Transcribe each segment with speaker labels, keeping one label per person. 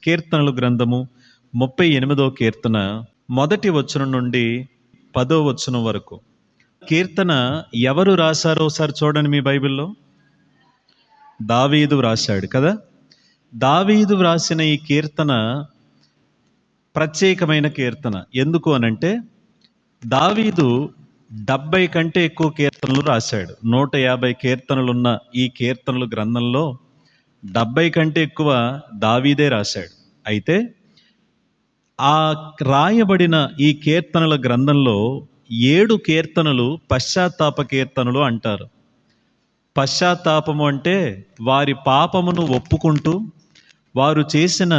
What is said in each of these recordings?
Speaker 1: కీర్తనలు గ్రంథము 38వ కీర్తన 1వ వచనం నుండి 10వ వచనం వరకు. కీర్తన ఎవరు రాశారో ఒకసారి చూడండి మీ బైబిల్లో. దావీదు రాశాడు కదా. దావీదు వ్రాసిన ఈ కీర్తన ప్రత్యేకమైన కీర్తన. ఎందుకు అనంటే దావీదు 70 కంటే ఎక్కువ కీర్తనలు రాశాడు. 150 కీర్తనలున్న ఈ కీర్తనలు గ్రంథంలో 70 కంటే ఎక్కువ దావీదే రాశాడు. అయితే ఆ రాయబడిన ఈ కీర్తనల గ్రంథంలో 7 కీర్తనలు పశ్చాత్తాప కీర్తనలు అంటారు. పశ్చాత్తాపము అంటే వారి పాపమును ఒప్పుకుంటూ, వారు చేసిన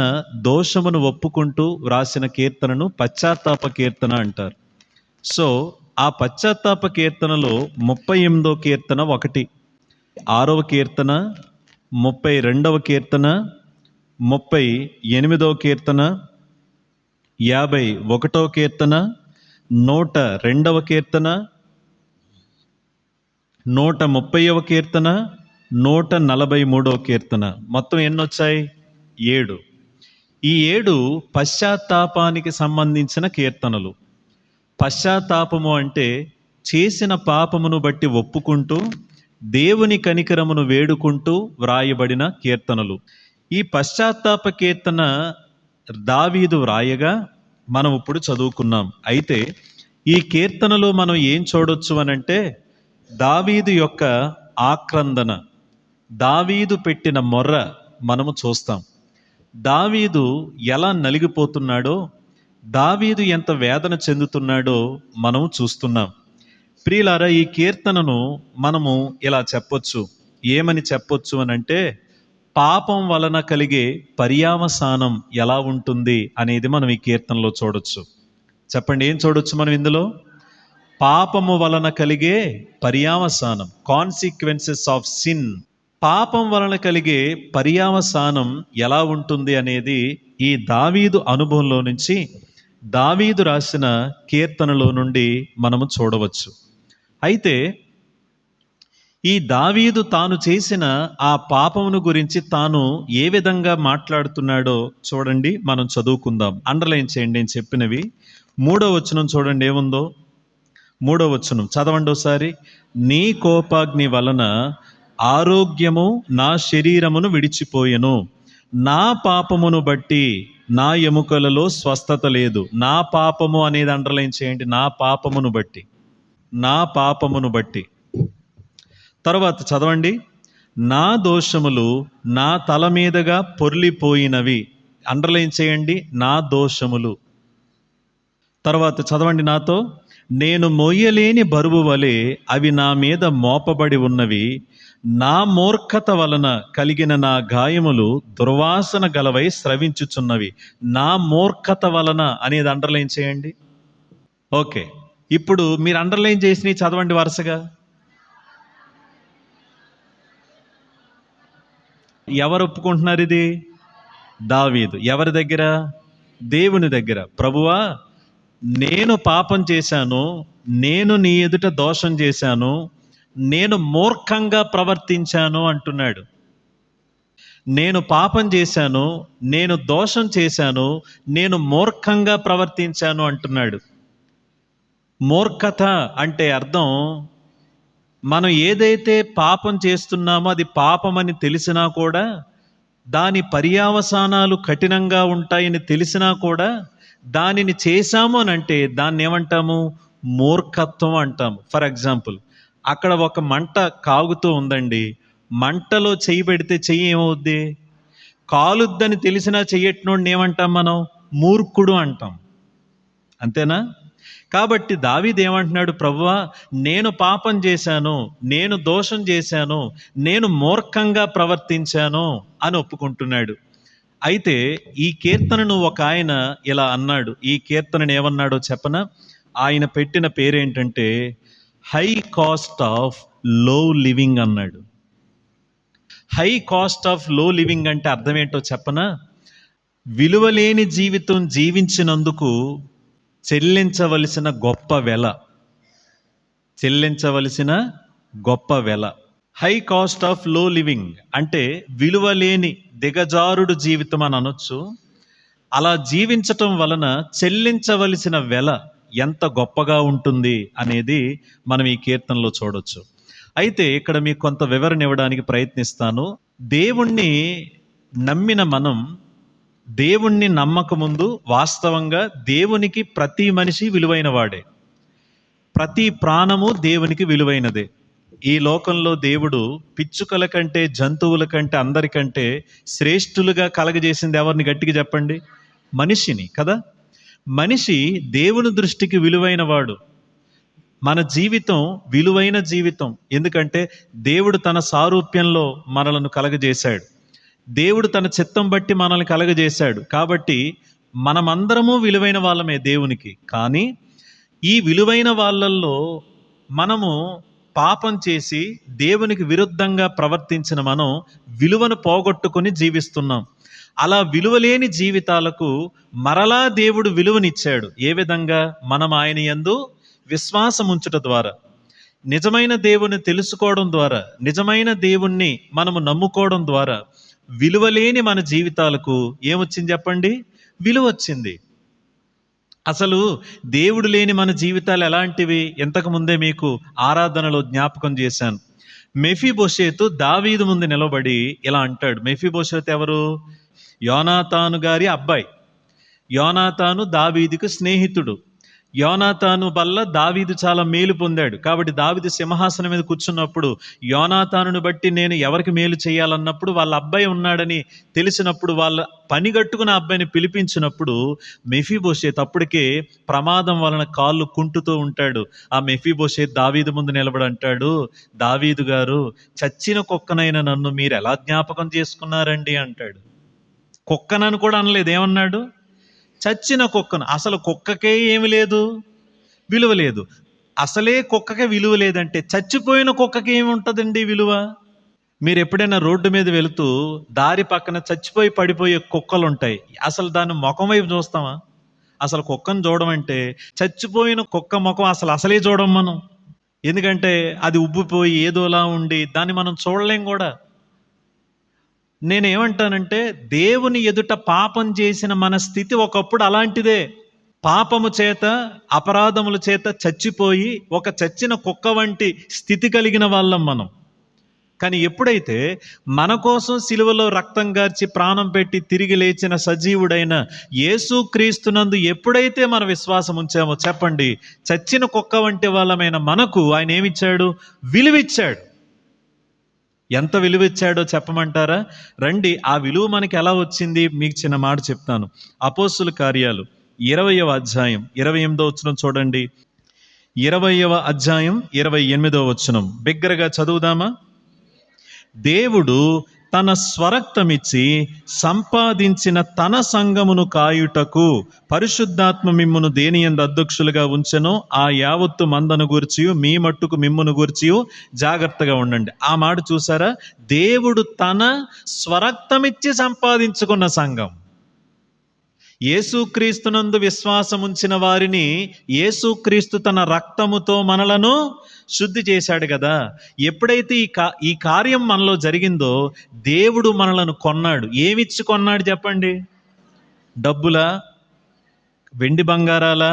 Speaker 1: దోషమును ఒప్పుకుంటూ వ్రాసిన కీర్తనను పశ్చాత్తాప కీర్తన అంటారు. సో ఆ పశ్చాత్తాప కీర్తనలో 38వ కీర్తన ఒకటి, 6వ కీర్తన, 32వ కీర్తన, 38వ కీర్తన, 51వ కీర్తన, 102వ కీర్తన, 130వ కీర్తన, 143వ కీర్తన. మొత్తం ఎన్ని వచ్చాయి? 7. ఈ 7 పశ్చాత్తాపానికి సంబంధించిన కీర్తనలు. పశ్చాత్తాపము అంటే చేసిన పాపమును బట్టి ఒప్పుకుంటూ దేవుని కనికరమును వేడుకుంటూ వ్రాయబడిన కీర్తనలు. ఈ పశ్చాత్తాప కీర్తన దావీదు వ్రాయగా మనం ఇప్పుడు చదువుకున్నాం. అయితే ఈ కీర్తనలో మనం ఏం చూడొచ్చు అనంటే దావీదు యొక్క ఆక్రందన, దావీదు పెట్టిన మొర్ర మనము చూస్తాం. దావీదు ఎలా నలిగిపోతున్నాడో, దావీదు ఎంత వేదన చెందుతున్నాడో మనం చూస్తున్నాం. ప్రియులారా, ఈ కీర్తనను మనము ఇలా చెప్పొచ్చు. ఏమని చెప్పొచ్చు అనంటే పాపం వలన కలిగే పర్యావసానం ఎలా ఉంటుంది అనేది మనం ఈ కీర్తనలో చూడొచ్చు. చెప్పండి, ఏం చూడొచ్చు మనం ఇందులో? పాపము వలన కలిగే పర్యావసానం, కాన్సిక్వెన్సెస్ ఆఫ్ సిన్. పాపం వలన కలిగే పర్యావసానం ఎలా ఉంటుంది అనేది ఈ దావీదు అనుభవంలో నుంచి, దావీదు రాసిన కీర్తనలో నుండి మనము చూడవచ్చు. అయితే ఈ దావీదు తాను చేసిన ఆ పాపమును గురించి తాను ఏ విధంగా మాట్లాడుతున్నాడో చూడండి, మనం చదువుకుందాం. అండర్లైన్ చేయండి నేను చెప్పినవి. 3వ వచనం చూడండి ఏముందో. 3వ వచనం చదవండి ఒకసారి. నీ కోపాగ్ని వలన ఆరోగ్యము నా శరీరమును విడిచిపోయెను, నా పాపమును బట్టి నా ఎముకలలో స్వస్థత లేదు. నా పాపము అనేది అండర్లైన్ చేయండి. నా పాపమును బట్టి, నా పాపమును బట్టి. తర్వాత చదవండి. నా దోషములు నా తల మీదగా పొర్లిపోయినవి. అండర్లైన్ చేయండి, నా దోషములు. తర్వాత చదవండి నాతో. నేను మోయలేని బరువు వలె అవి నా మీద మోపబడి ఉన్నవి. నా మూర్ఖత వలన కలిగిన నా గాయములు దుర్వాసన గలవై స్రవించుచున్నవి. నా మూర్ఖత వలన అనేది అండర్లైన్ చేయండి. ఓకే, ఇప్పుడు మీరు అండర్లైన్ చేసినవి చదవండి వరుసగా. ఎవరు ఒప్పుకుంటున్నారు ఇది? దావీదు. ఎవరి దగ్గర? దేవుని దగ్గర. ప్రభువా, నేను పాపం చేశాను, నేను నీ ఎదుట దోషం చేశాను, నేను మూర్ఖంగా ప్రవర్తించాను అంటున్నాడు. నేను పాపం చేశాను, నేను దోషం చేశాను, నేను మూర్ఖంగా ప్రవర్తించాను అంటున్నాడు. మూర్ఖత అంటే అర్థం, మనం ఏదైతే పాపం చేస్తున్నామో అది పాపమని తెలిసినా కూడా, దాని పర్యావసానాలు కఠినంగా ఉంటాయని తెలిసినా కూడా దానిని చేశాము అని అంటే దాన్ని ఏమంటాము? మూర్ఖత్వం అంటాము. ఫర్ ఎగ్జాంపుల్, అక్కడ ఒక మంట కాగుతూ ఉందండి. మంటలో చెయ్యి పెడితే చెయ్యి ఏమవుద్ది? కాలుద్దని తెలిసినా చెయ్యట్నోడిని ఏమంటాం మనం? మూర్ఖుడు అంటాం. అంతేనా? కాబట్టి దావీదు ఏమంటున్నాడు? ప్రభువా, నేను పాపం చేశాను, నేను దోషం చేశాను, నేను మూర్ఖంగా ప్రవర్తించాను అని ఒప్పుకుంటున్నాడు. అయితే ఈ కీర్తనను ఒక ఆయన ఇలా అన్నాడు. ఈ కీర్తనను ఏమన్నాడో చెప్పనా? ఆయన పెట్టిన పేరేంటంటే హై కాస్ట్ ఆఫ్ లో లివింగ్ అన్నాడు. హై కాస్ట్ ఆఫ్ లో లివింగ్ అంటే అర్థం ఏంటో చెప్పనా? విలువలేని జీవితం జీవించినందుకు చెల్లించవలసిన గొప్ప వెల, చెల్లించవలసిన గొప్ప వెల. హై కాస్ట్ ఆఫ్ లో లివింగ్ అంటే విలువలేని దిగజారుడు జీవితం అని అనొచ్చు, అలా జీవించటం వలన చెల్లించవలసిన వెల ఎంత గొప్పగా ఉంటుంది అనేది మనం ఈ కీర్తనలో చూడొచ్చు. అయితే ఇక్కడ మీకు కొంత వివరణ ఇవ్వడానికి ప్రయత్నిస్తాను. దేవుణ్ణి నమ్మిన మనం, దేవుణ్ణి నమ్మక ముందు వాస్తవంగా దేవునికి ప్రతి మనిషి విలువైన వాడే, ప్రతి ప్రాణము దేవునికి విలువైనదే. ఈ లోకంలో దేవుడు పిచ్చుకల కంటే, జంతువుల కంటే, అందరికంటే శ్రేష్ఠులుగా కలగజేసింది ఎవరిని? గట్టిగా చెప్పండి. మనిషిని కదా. మనిషి దేవుని దృష్టికి విలువైన వాడు. మన జీవితం విలువైన జీవితం. ఎందుకంటే దేవుడు తన సారూప్యంలో మనలను కలగజేశాడు. దేవుడు తన చిత్తం బట్టి మనల్ని కలగజేశాడు. కాబట్టి మనమందరము విలువైన వాళ్ళమే దేవునికి. కానీ ఈ విలువైన వాళ్ళల్లో మనము పాపం చేసి దేవునికి విరుద్ధంగా ప్రవర్తించిన మనం విలువను పోగొట్టుకొని జీవిస్తున్నాం. అలా విలువలేని జీవితాలకు మరలా దేవుడు విలువనిచ్చాడు. ఏ విధంగా? మనం ఆయన యందు విశ్వాసం ఉంచుట ద్వారా, నిజమైన దేవుని తెలుసుకోవడం ద్వారా, నిజమైన దేవుణ్ణి మనము నమ్ముకోవడం ద్వారా విలువలేని మన జీవితాలకు ఏమొచ్చింది చెప్పండి? విలువ వచ్చింది. అసలు దేవుడు లేని మన జీవితాలు ఎలాంటివి? ఇంతకు ముందే మీకు ఆరాధనలో జ్ఞాపకం చేశాను. మెఫీబోషేతు దావీదు ముందు నిలబడి ఇలా అంటాడు. మెఫీబోషేతు ఎవరు? యోనాతాను గారి అబ్బాయి. యోనాతాను దావీదుకు స్నేహితుడు. యోనాతాను వల్ల దావీదు చాలా మేలు పొందాడు. కాబట్టి దావీదు సింహాసనం మీద కూర్చున్నప్పుడు యోనాతానుని బట్టి నేను ఎవరికి మేలు చేయాలన్నప్పుడు వాళ్ళ అబ్బాయి ఉన్నాడని తెలిసినప్పుడు వాళ్ళ పనిగట్టుకున్న అబ్బాయిని పిలిపించినప్పుడు మెఫీబోషేతు అప్పటికే ప్రమాదం వలన కాళ్ళు కుంటుతూ ఉంటాడు. ఆ మెఫీబోషేతు దావీదు ముందు నిలబడి అంటాడు, దావీదు గారు, చచ్చిన కుక్కనైనా నన్ను మీరు ఎలా జ్ఞాపకం చేసుకున్నారండి అంటాడు. కుక్కనని కూడా అనలేదు. ఏమన్నాడు? చచ్చిన కుక్కను. అసలు కుక్కకే ఏమి లేదు, విలువ లేదు. అసలే కుక్కకే విలువ లేదంటే చచ్చిపోయిన కుక్కకి ఏమి ఉంటుందండి విలువ? మీరు ఎప్పుడైనా రోడ్డు మీద వెళుతూ దారి పక్కన చచ్చిపోయి పడిపోయే కుక్కలు ఉంటాయి. అసలు దాన్ని ముఖం వైపు చూస్తామా? అసలు కుక్కను చూడమంటే చచ్చిపోయిన కుక్క ముఖం అసలే చూడం మనం. ఎందుకంటే అది ఉబ్బిపోయి ఏదోలా ఉండి దాన్ని మనం చూడలేం కూడా. నేనేమంటానంటే దేవుని ఎదుట పాపం చేసిన మన స్థితి ఒకప్పుడు అలాంటిదే. పాపము చేత, అపరాధముల చేత చచ్చిపోయి ఒక చచ్చిన కుక్క వంటి స్థితి కలిగిన వాళ్ళం మనం. కానీ ఎప్పుడైతే మన కోసం సిలువలో రక్తం గార్చి ప్రాణం పెట్టి తిరిగి లేచిన సజీవుడైన యేసుక్రీస్తునందు ఎప్పుడైతే మన విశ్వాసం ఉంచామో చెప్పండి, చచ్చిన కుక్క వంటి వాళ్ళమైన మనకు ఆయన ఏమిచ్చాడు? విలువిచ్చాడు. ఎంత విలువ ఇచ్చాడో చెప్పమంటారా? రండి, ఆ విలువ మనకి ఎలా వచ్చింది మీకు చిన్న మాట చెప్తాను. అపోస్తుల కార్యాలు 20వ అధ్యాయం 28వ వచనం చూడండి. 20వ అధ్యాయం 28వ వచనం బిగ్గరగా చదువుదామా? దేవుడు తన స్వరక్తమిచ్చి సంపాదించిన తన సంఘమును కాయుటకు పరిశుద్ధాత్మ మిమ్మును దేనియందు అధ్యక్షులుగా ఉంచెనో ఆ యావత్తు మందను గూర్చి మీ మట్టుకు మిమ్మును గూర్చి జాగ్రత్తగా ఉండండి. ఆ మాట చూసారా? దేవుడు తన స్వరక్తమిచ్చి సంపాదించుకున్న సంఘం. యేసుక్రీస్తునందు విశ్వాసం ఉంచిన వారిని యేసుక్రీస్తు తన రక్తముతో మనలను శుద్ధి చేశాడు కదా. ఎప్పుడైతే ఈ కార్యం మనలో జరిగిందో దేవుడు మనలను కొన్నాడు. ఏమిచ్చి కొన్నాడు చెప్పండి? డబ్బులా? వెండి బంగారాలా?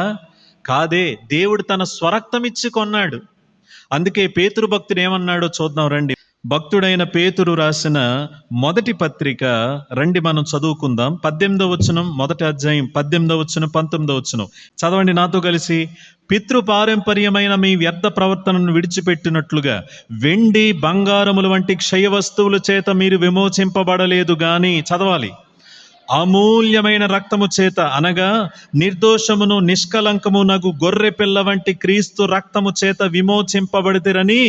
Speaker 1: కాదే, దేవుడు తన స్వరక్తం ఇచ్చి కొన్నాడు. అందుకే పేతురు భక్తుడు ఏమన్నాడో చూద్దాం రండి. భక్తుడైన పేతురు రాసిన మొదటి పత్రిక రండి మనం చదువుకుందాం. 18వ వచనం, మొదటి అధ్యాయం 18వ వచనం 19వ వచనం చదవండి నాతో కలిసి. పితృపారంపర్యమైన మీ వ్యర్థ ప్రవర్తనను విడిచిపెట్టినట్లుగా వెండి బంగారముల వంటి క్షయ వస్తువుల చేత మీరు విమోచింపబడలేదు గాని, చదవాలి, అమూల్యమైన రక్తము చేత అనగా నిర్దోషమును నిష్కలంకమునగు గొర్రె పిల్ల వంటి క్రీస్తు రక్తము చేత విమోచింపబడితిరని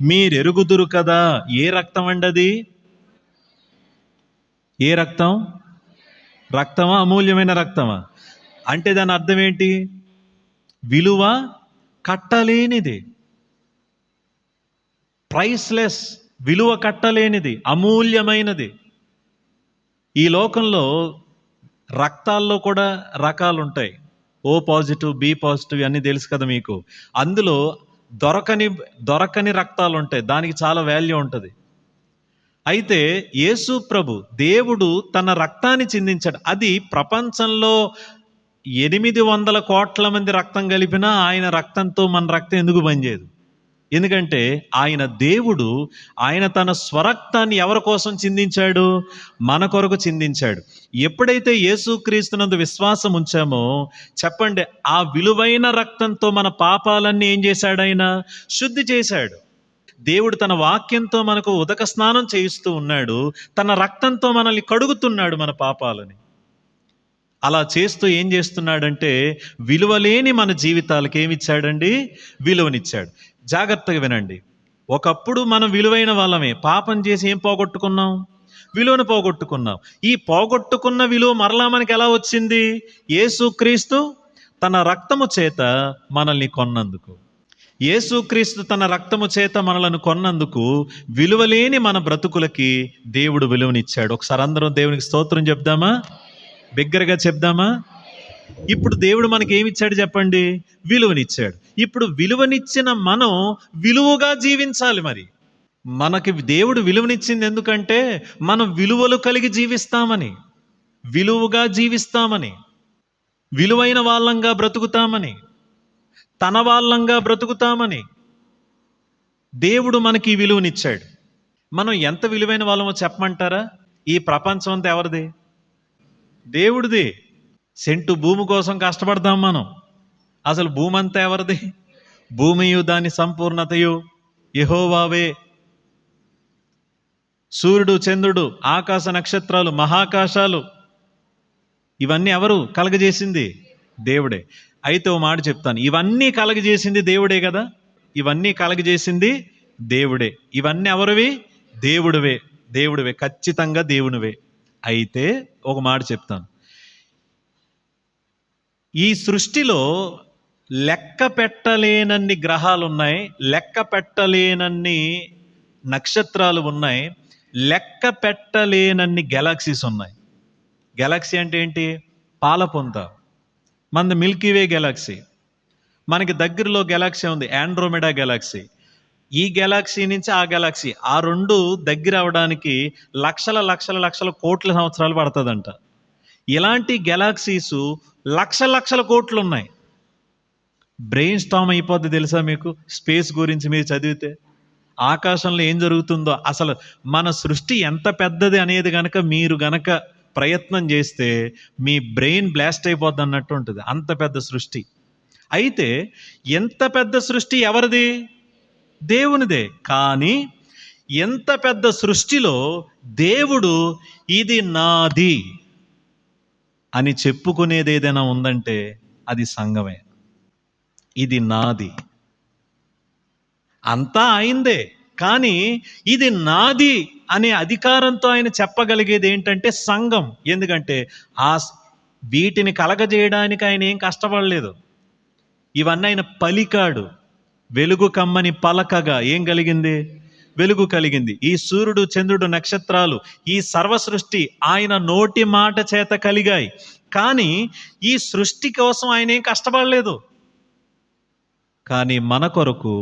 Speaker 1: మీరెరుగుదురు కదా. ఏ రక్తం అండి అది? ఏ రక్తం? రక్తమా? అమూల్యమైన రక్తమా? అంటే దాని అర్థం ఏంటి? విలువ కట్టలేనిది, ప్రైస్లెస్, విలువ కట్టలేనిది, అమూల్యమైనది. ఈ లోకంలో రక్తాల్లో కూడా రకాలు ఉంటాయి. ఓ పాజిటివ్, బి పాజిటివ్ అన్నీ తెలుసు కదా మీకు. అందులో దొరకని రక్తాలు ఉంటాయి, దానికి చాలా వాల్యూ ఉంటుంది. అయితే యేసు ప్రభు దేవుడు తన రక్తాన్ని చిందించాడు. అది ప్రపంచంలో 800 కోట్ల మంది రక్తం కలిపినా ఆయన రక్తంతో మన రక్తం ఎందుకు పనిచేయదు? ఎందుకంటే ఆయన దేవుడు, ఆయన తన స్వరక్తాన్ని ఎవరి కోసం చిందించాడు? మన కొరకు చిందించాడు. ఎప్పుడైతే యేసుక్రీస్తునందు విశ్వాసం ఉంచామో చెప్పండి, ఆ విలువైన రక్తంతో మన పాపాలన్నీ ఏం చేశాడు? ఆయన శుద్ధి చేశాడు. దేవుడు తన వాక్యంతో మనకు ఉదక స్నానం చేయిస్తూ ఉన్నాడు. తన రక్తంతో మనల్ని కడుగుతున్నాడు మన పాపాలని. అలా చేస్తూ ఏం చేస్తున్నాడంటే విలువలేని మన జీవితాలకు ఏమిచ్చాడండి? విలువనిచ్చాడు. జాగ్రత్తగా వినండి. ఒకప్పుడు మనం విలువైన వాళ్ళమే, పాపం చేసి ఏం పోగొట్టుకున్నాం? విలువను పోగొట్టుకున్నాం. ఈ పోగొట్టుకున్న విలువ మరలా మనకి ఎలా వచ్చింది? యేసుక్రీస్తు తన రక్తము చేత మనల్ని కొన్నందుకు. యేసుక్రీస్తు తన రక్తము చేత మనలను కొన్నందుకు విలువలేని మన బ్రతుకులకి దేవుడు విలువనిచ్చాడు. ఒకసారి అందరం దేవునికి స్తోత్రం చెప్దామా? బిగ్గరగా చెప్దామా? ఇప్పుడు దేవుడు మనకి ఏమిచ్చాడు చెప్పండి? విలువనిచ్చాడు. ఇప్పుడు విలువనిచ్చిన మనం విలువగా జీవించాలి. మరి మనకి దేవుడు విలువనిచ్చింది ఎందుకంటే మనం విలువలు కలిగి జీవిస్తామని, విలువగా జీవిస్తామని, విలువైన వాళ్ళంగా బ్రతుకుతామని, తన వాళ్ళంగా బ్రతుకుతామని దేవుడు మనకి విలువనిచ్చాడు. మనం ఎంత విలువైన వాళ్ళమో చెప్పమంటారా? ఈ ప్రపంచం అంతా ఎవరిది? దేవుడిది. సెంటు భూమి కోసం కష్టపడతాం మనం. అసలు భూమి అంతా ఎవరిది? భూమియు దాని సంపూర్ణతయు యెహోవావే. సూర్యుడు, చంద్రుడు, ఆకాశ నక్షత్రాలు, మహాకాశాలు, ఇవన్నీ ఎవరు కలగజేసింది? దేవుడే. అయితే ఓ మాట చెప్తాను, ఇవన్నీ కలగజేసింది దేవుడే కదా. ఇవన్నీ కలగజేసింది దేవుడే. ఇవన్నీ ఎవరివి? దేవుడివే, ఖచ్చితంగా దేవునివే. అయితే ఒక మాట చెప్తాను, ఈ సృష్టిలో లెక్క పెట్టలేనన్ని గ్రహాలు ఉన్నాయి, లెక్క పెట్టలేనన్ని నక్షత్రాలు ఉన్నాయి, లెక్క పెట్టలేనన్ని గెలాక్సీస్ ఉన్నాయి. గెలాక్సీ అంటే ఏంటి? పాలపొంత. మనది మిల్కీవే గెలాక్సీ. మనకి దగ్గరలో గెలాక్సీ ఉంది, ఆండ్రోమెడా గెలాక్సీ. ఈ గెలాక్సీ నుంచి ఆ గెలాక్సీ, ఆ రెండు దగ్గర అవడానికి లక్షల కోట్ల సంవత్సరాలు పడుతుందంట. ఇలాంటి గెలాక్సీసు లక్షల కోట్లు ఉన్నాయి. బ్రెయిన్ స్టామ్ అయిపోద్ది తెలుసా మీకు? స్పేస్ గురించి మీరు చదివితే ఆకాశంలో ఏం జరుగుతుందో, అసలు మన సృష్టి ఎంత పెద్దది అనేది గనక మీరు గనక ప్రయత్నం చేస్తే మీ బ్రెయిన్ బ్లాస్ట్ అయిపోద్ది అన్నట్టు ఉంటుంది. అంత పెద్ద సృష్టి. అయితే ఎంత పెద్ద సృష్టి ఎవరిది? దేవునిదే. కానీ ఎంత పెద్ద సృష్టిలో దేవుడు ఇది నాది అని చెప్పుకునేది ఏదైనా ఉందంటే అది సంఘమే. ఇది నాది, అంతా ఆయనదే. కానీ ఇది నాది అనే అధికారంతో ఆయన చెప్పగలిగేది ఏంటంటే సంఘం. ఎందుకంటే వీటిని కలగజేయడానికి ఆయన ఏం కష్టపడలేదు. ఇవన్నీ ఆయన పలికాడు. వెలుగు కమ్మని పలకగా ఏం కలిగింది? వెలుగు కలిగింది. ఈ సూర్యుడు, చంద్రుడు, నక్షత్రాలు, ఈ సర్వ సృష్టి ఆయన నోటి మాట చేత కలిగాయి. కానీ ఈ సృష్టి కోసం ఆయన ఏం కష్టపడలేదు. కానీ మన కొరకు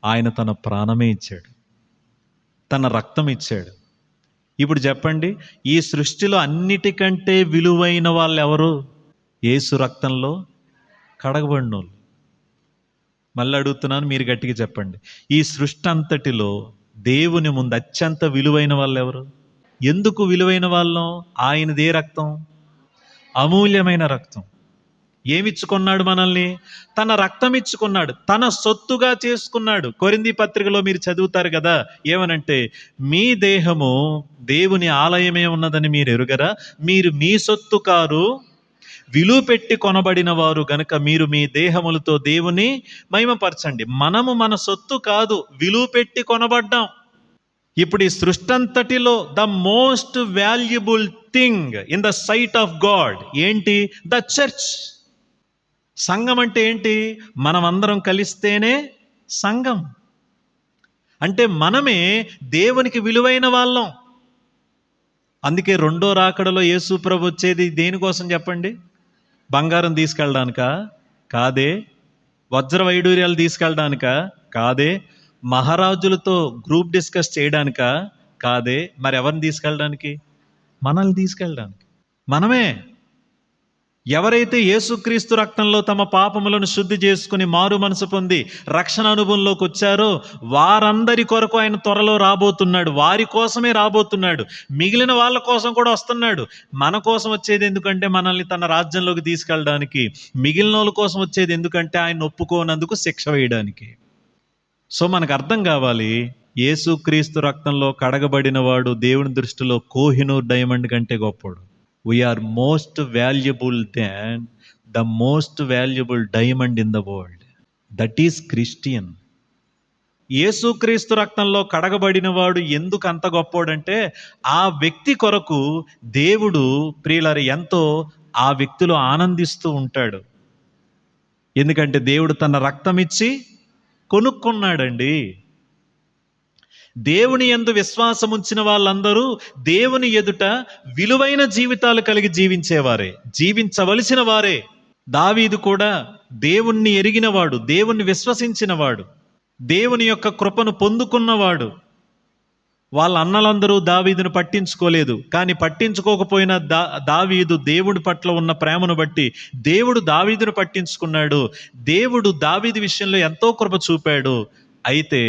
Speaker 1: ఆయన తన ప్రాణమే ఇచ్చాడు, తన రక్తం ఇచ్చాడు. ఇప్పుడు చెప్పండి, ఈ సృష్టిలో అన్నిటికంటే విలువైన వాళ్ళు ఎవరు? యేసు రక్తంలో కడగబడినోళ్ళు. మళ్ళీ అడుగుతున్నాను, మీరు గట్టిగా చెప్పండి. ఈ సృష్టి అంతటిలో దేవుని ముందు అత్యంత విలువైన వాళ్ళు ఎవరు? ఎందుకు విలువైన వాళ్ళం? ఆయనదే రక్తం, అమూల్యమైన రక్తం. ఏమిచ్చుకున్నాడు మనల్ని? తన రక్తం ఇచ్చుకున్నాడు, తన సొత్తుగా చేసుకున్నాడు. కొరింథీ పత్రికలో మీరు చదువుతారు కదా, ఏమనంటే మీ దేహము దేవుని ఆలయమే ఉన్నదని మీరు ఎరుగరా? మీరు మీ సొత్తు కారు, విలువ పెట్టి కొనబడిన వారు గనుక మీరు మీ దేహములతో దేవుని మహిమపరచండి. మనము మన సొత్తు కాదు, విలువ పెట్టి కొనబడ్డాం. ఇప్పుడు ఈ సృష్టి అంతటిలో the most valuable thing in the sight of God ఏంటి? The church. సంఘం అంటే ఏంటి? మనం అందరం కలిస్తేనే సంఘం. అంటే మనమే దేవునికి విలువైన వాళ్ళం. అందుకే రెండో రాకడలో యేసు ప్రభు వచ్చేది దేనికోసం చెప్పండి? బంగారం తీసుకెళ్ళడానికా? కాదే. వజ్ర వైడూర్యాలు తీసుకెళ్ళడానికా? కాదే. మహారాజులతో గ్రూప్ డిస్కస్ చేయడానికా? కాదే. మరి ఎవరిని తీసుకెళ్ళడానికి? మనల్ని తీసుకెళ్ళడానికి. మనమే. ఎవరైతే యేసుక్రీస్తు రక్తంలో తమ పాపములను శుద్ధి చేసుకుని మారు మనసు పొంది రక్షణ అనుభవంలోకి వచ్చారో వారందరి కొరకు ఆయన త్వరలో రాబోతున్నాడు. వారి కోసమే రాబోతున్నాడు. మిగిలిన వాళ్ళ కోసం కూడా వస్తున్నాడు. మన కోసం వచ్చేది ఎందుకంటే మనల్ని తన రాజ్యంలోకి తీసుకెళ్ళడానికి. మిగిలిన వాళ్ళ కోసం వచ్చేది ఎందుకంటే ఆయన ఒప్పుకోనందుకు శిక్ష వేయడానికి. సో మనకు అర్థం కావాలి, యేసుక్రీస్తు రక్తంలో కడగబడిన వాడు దేవుని దృష్టిలో కోహినూర్ డైమండ్ కంటే గొప్పడు. We are most valuable than the most valuable diamond in the world. That is Christian. యేసుక్రీస్తు రక్తంలో కడగబడిన వాడు ఎందుకు అంత గొప్పోడంటే ఆ వ్యక్తి కొరకు దేవుడు ప్రియులారా ఎంతో ఆ వ్యక్తిలో ఆనందిస్తూ ఉంటాడు. ఎందుకంటే దేవుడు తన రక్తం ఇచ్చి కొనుక్కున్నాడండి. దేవుని యందు విశ్వాసం ఉంచిన వాళ్ళందరూ దేవుని ఎదుట విలువైన జీవితాలు కలిగి జీవించేవారే, జీవించవలసిన వారే. దావీదు కూడా దేవుణ్ణి ఎరిగినవాడు, దేవుణ్ణి విశ్వసించినవాడు, దేవుని యొక్క కృపను పొందుకున్నవాడు. వాళ్ళ అన్నలందరూ దావీదును పట్టించుకోలేదు. కానీ పట్టించుకోకపోయినా దావీదు దేవుడి పట్ల ఉన్న ప్రేమను బట్టి దేవుడు దావీదును పట్టించుకున్నాడు. దేవుడు దావీదు విషయంలో ఎంతో కృప చూపాడు. అయితే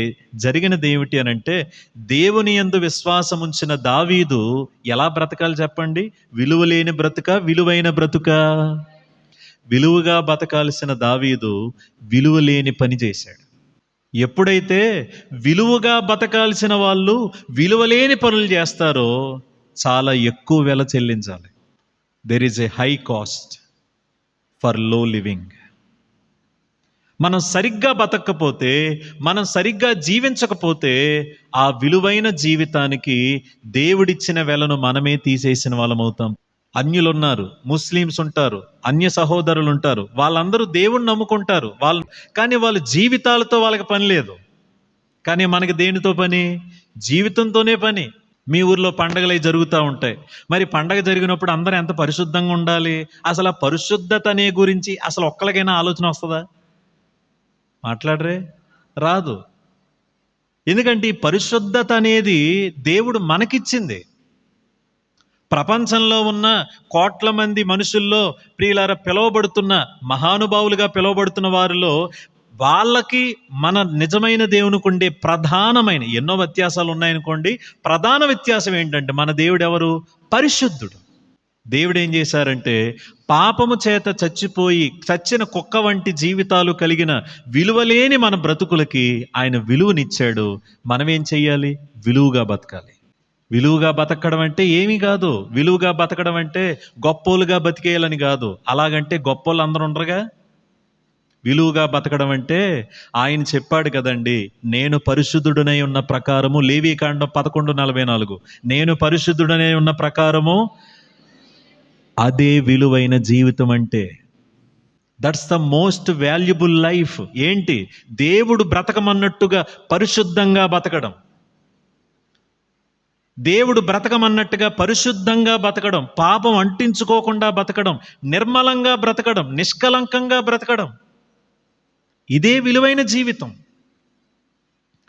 Speaker 1: జరిగినది ఏమిటి అనంటే దేవుని యందు విశ్వాసం ఉంచిన దావీదు ఎలా బ్రతకాలి చెప్పండి? విలువలేని బ్రతుక, విలువైన బ్రతుక? విలువగా బతకాల్సిన దావీదు విలువలేని పని చేశాడు. ఎప్పుడైతే విలువగా బతకాల్సిన వాళ్ళు విలువలేని పనులు చేస్తారో చాలా ఎక్కువ వెల చెల్లించాలి. There is a high cost for లో లివింగ్. మనం సరిగ్గా బతకపోతే, మనం సరిగ్గా జీవించకపోతే ఆ విలువైన జీవితానికి దేవుడిచ్చిన వెలను మనమే తీసేసిన వాళ్ళం అవుతాం. అన్యులు ఉన్నారు, ముస్లిమ్స్ ఉంటారు, అన్య సహోదరులు ఉంటారు. వాళ్ళందరూ దేవుణ్ణి నమ్ముకుంటారు. కానీ వాళ్ళ జీవితాలతో వాళ్ళకి పని లేదు. కానీ మనకి దేనితో పని? జీవితంతోనే పని. మీ ఊర్లో పండగలు అవి జరుగుతూ ఉంటాయి. మరి పండగ జరిగినప్పుడు అందరూ ఎంత పరిశుద్ధంగా ఉండాలి? అసలు ఆ పరిశుద్ధత అనే గురించి అసలు ఒక్కరికైనా ఆలోచన వస్తుందా? మాట్లాడరే, రాదు. ఎందుకంటే ఈ పరిశుద్ధత అనేది దేవుడు మనకిచ్చింది. ప్రపంచంలో ఉన్న కోట్ల మంది మనుషుల్లో ప్రియులారా పిలువబడుతున్న మహానుభావులుగా పిలువబడుతున్న వారిలో వాళ్ళకి మన నిజమైన దేవునికి ఉండే ప్రధానమైన, ఎన్నో వ్యత్యాసాలు ఉన్నాయనుకోండి, ప్రధాన వ్యత్యాసం ఏంటంటే మన దేవుడు ఎవరు? పరిశుద్ధుడు. దేవుడు ఏం చేశారంటే పాపము చేత చచ్చిపోయి చచ్చిన కుక్క వంటి జీవితాలు కలిగిన విలువలేని మన బ్రతుకులకి ఆయన విలువనిచ్చాడు. మనం ఏం చెయ్యాలి? విలువగా బతకాలి. విలువగా బతకడం అంటే ఏమీ కాదు. విలువగా బతకడం అంటే గొప్పోలుగా బతికేయాలని కాదు. అలాగంటే గొప్పోళ్ళు అందరూ ఉండరుగా. విలువగా బతకడం అంటే ఆయన చెప్పాడు కదండి, నేను పరిశుద్ధుడనై ఉన్న ప్రకారము, లేవీకాండం 11:44, నేను పరిశుద్ధుడనై ఉన్న ప్రకారము, అదే విలువైన జీవితం అంటే. That's the most valuable life. ఏంటి? దేవుడు బ్రతకమన్నట్టుగా పరిశుద్ధంగా బతకడం. దేవుడు బ్రతకమన్నట్టుగా పరిశుద్ధంగా బతకడం, పాపం అంటించుకోకుండా బతకడం, నిర్మలంగా బ్రతకడం, నిష్కలంకంగా బ్రతకడం, ఇదే విలువైన జీవితం.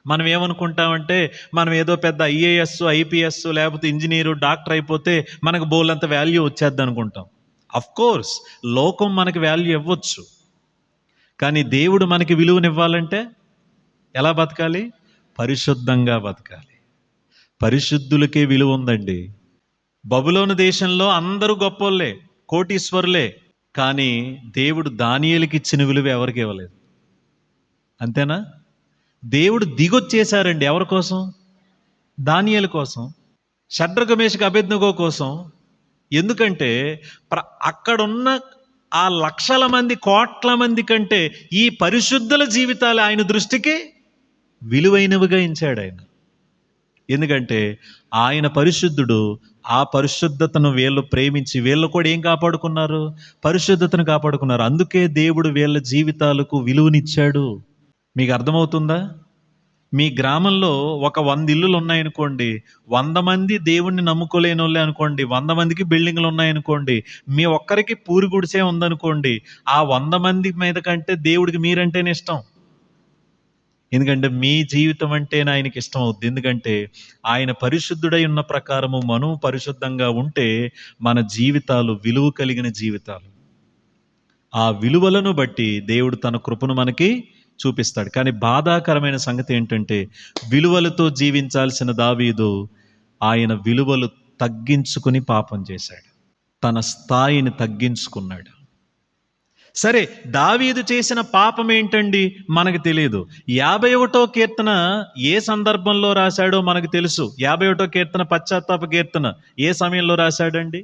Speaker 1: మనం ఏమనుకుంటామంటే మనం ఏదో పెద్ద ఐఏఎస్, ఐపీఎస్, లేకపోతే ఇంజనీరు, డాక్టర్ అయిపోతే మనకు బోలంత వాల్యూ వచ్చేద్ది అనుకుంటాం. అఫ్ కోర్స్ లోకం మనకి వాల్యూ ఇవ్వచ్చు. కానీ దేవుడు మనకి విలువనివ్వాలంటే ఎలా బతకాలి? పరిశుద్ధంగా బతకాలి. పరిశుద్ధులకే విలువ ఉందండి. బబులోను దేశంలో అందరూ గొప్పోళ్ళే, కోటీశ్వరులే. కానీ దేవుడు దానియేలుకి ఇచ్చిన విలువ ఎవరికి ఇవ్వలేదు. అంతేనా? దేవుడు దిగొచ్చేశారండి. ఎవరి కోసం? దానియేలు కోసం, షడ్రకు మేషకు అబేద్నెగో కోసం. ఎందుకంటే అక్కడున్న ఆ లక్షల మంది, కోట్ల మంది కంటే ఈ పరిశుద్ధుల జీవితాలు ఆయన దృష్టికి విలువైనవిగా ఎంచాడు ఆయన. ఎందుకంటే ఆయన పరిశుద్ధుడు. ఆ పరిశుద్ధతను వీళ్ళు ప్రేమించి వీళ్ళు కూడా ఏం కాపాడుకున్నారు? పరిశుద్ధతను కాపాడుకున్నారు. అందుకే దేవుడు వీళ్ళ జీవితాలకు విలువనిచ్చాడు. మీకు అర్థమవుతుందా? మీ గ్రామంలో ఒక 100 ఇల్లులు ఉన్నాయనుకోండి, 100 మంది దేవుణ్ణి నమ్ముకోలేని వాళ్ళే అనుకోండి, 100 మందికి బిల్డింగ్లు ఉన్నాయనుకోండి, మీ ఒక్కరికి పూరి గుడిసే ఉందనుకోండి, ఆ 100 మంది మీద కంటే దేవుడికి మీరంటేనే ఇష్టం. ఎందుకంటే మీ జీవితం అంటేనే ఆయనకి ఇష్టం అవుద్ది. ఎందుకంటే ఆయన పరిశుద్ధుడై ఉన్న ప్రకారము మనం పరిశుద్ధంగా ఉంటే మన జీవితాలు విలువ కలిగిన జీవితాలు. ఆ విలువలను బట్టి దేవుడు తన కృపను మనకి చూపిస్తాడు. కానీ బాధాకరమైన సంగతి ఏంటంటే, విలువలతో జీవించాల్సిన దావీదు ఆయన విలువలు తగ్గించుకుని పాపం చేశాడు. తన స్థాయిని తగ్గించుకున్నాడు. సరే, దావీదు చేసిన పాపం ఏంటండి మనకు తెలియదు. 51వ కీర్తన ఏ సందర్భంలో రాశాడో మనకు తెలుసు. 51వ కీర్తన పశ్చాత్తాప కీర్తన ఏ సమయంలో రాశాడండి?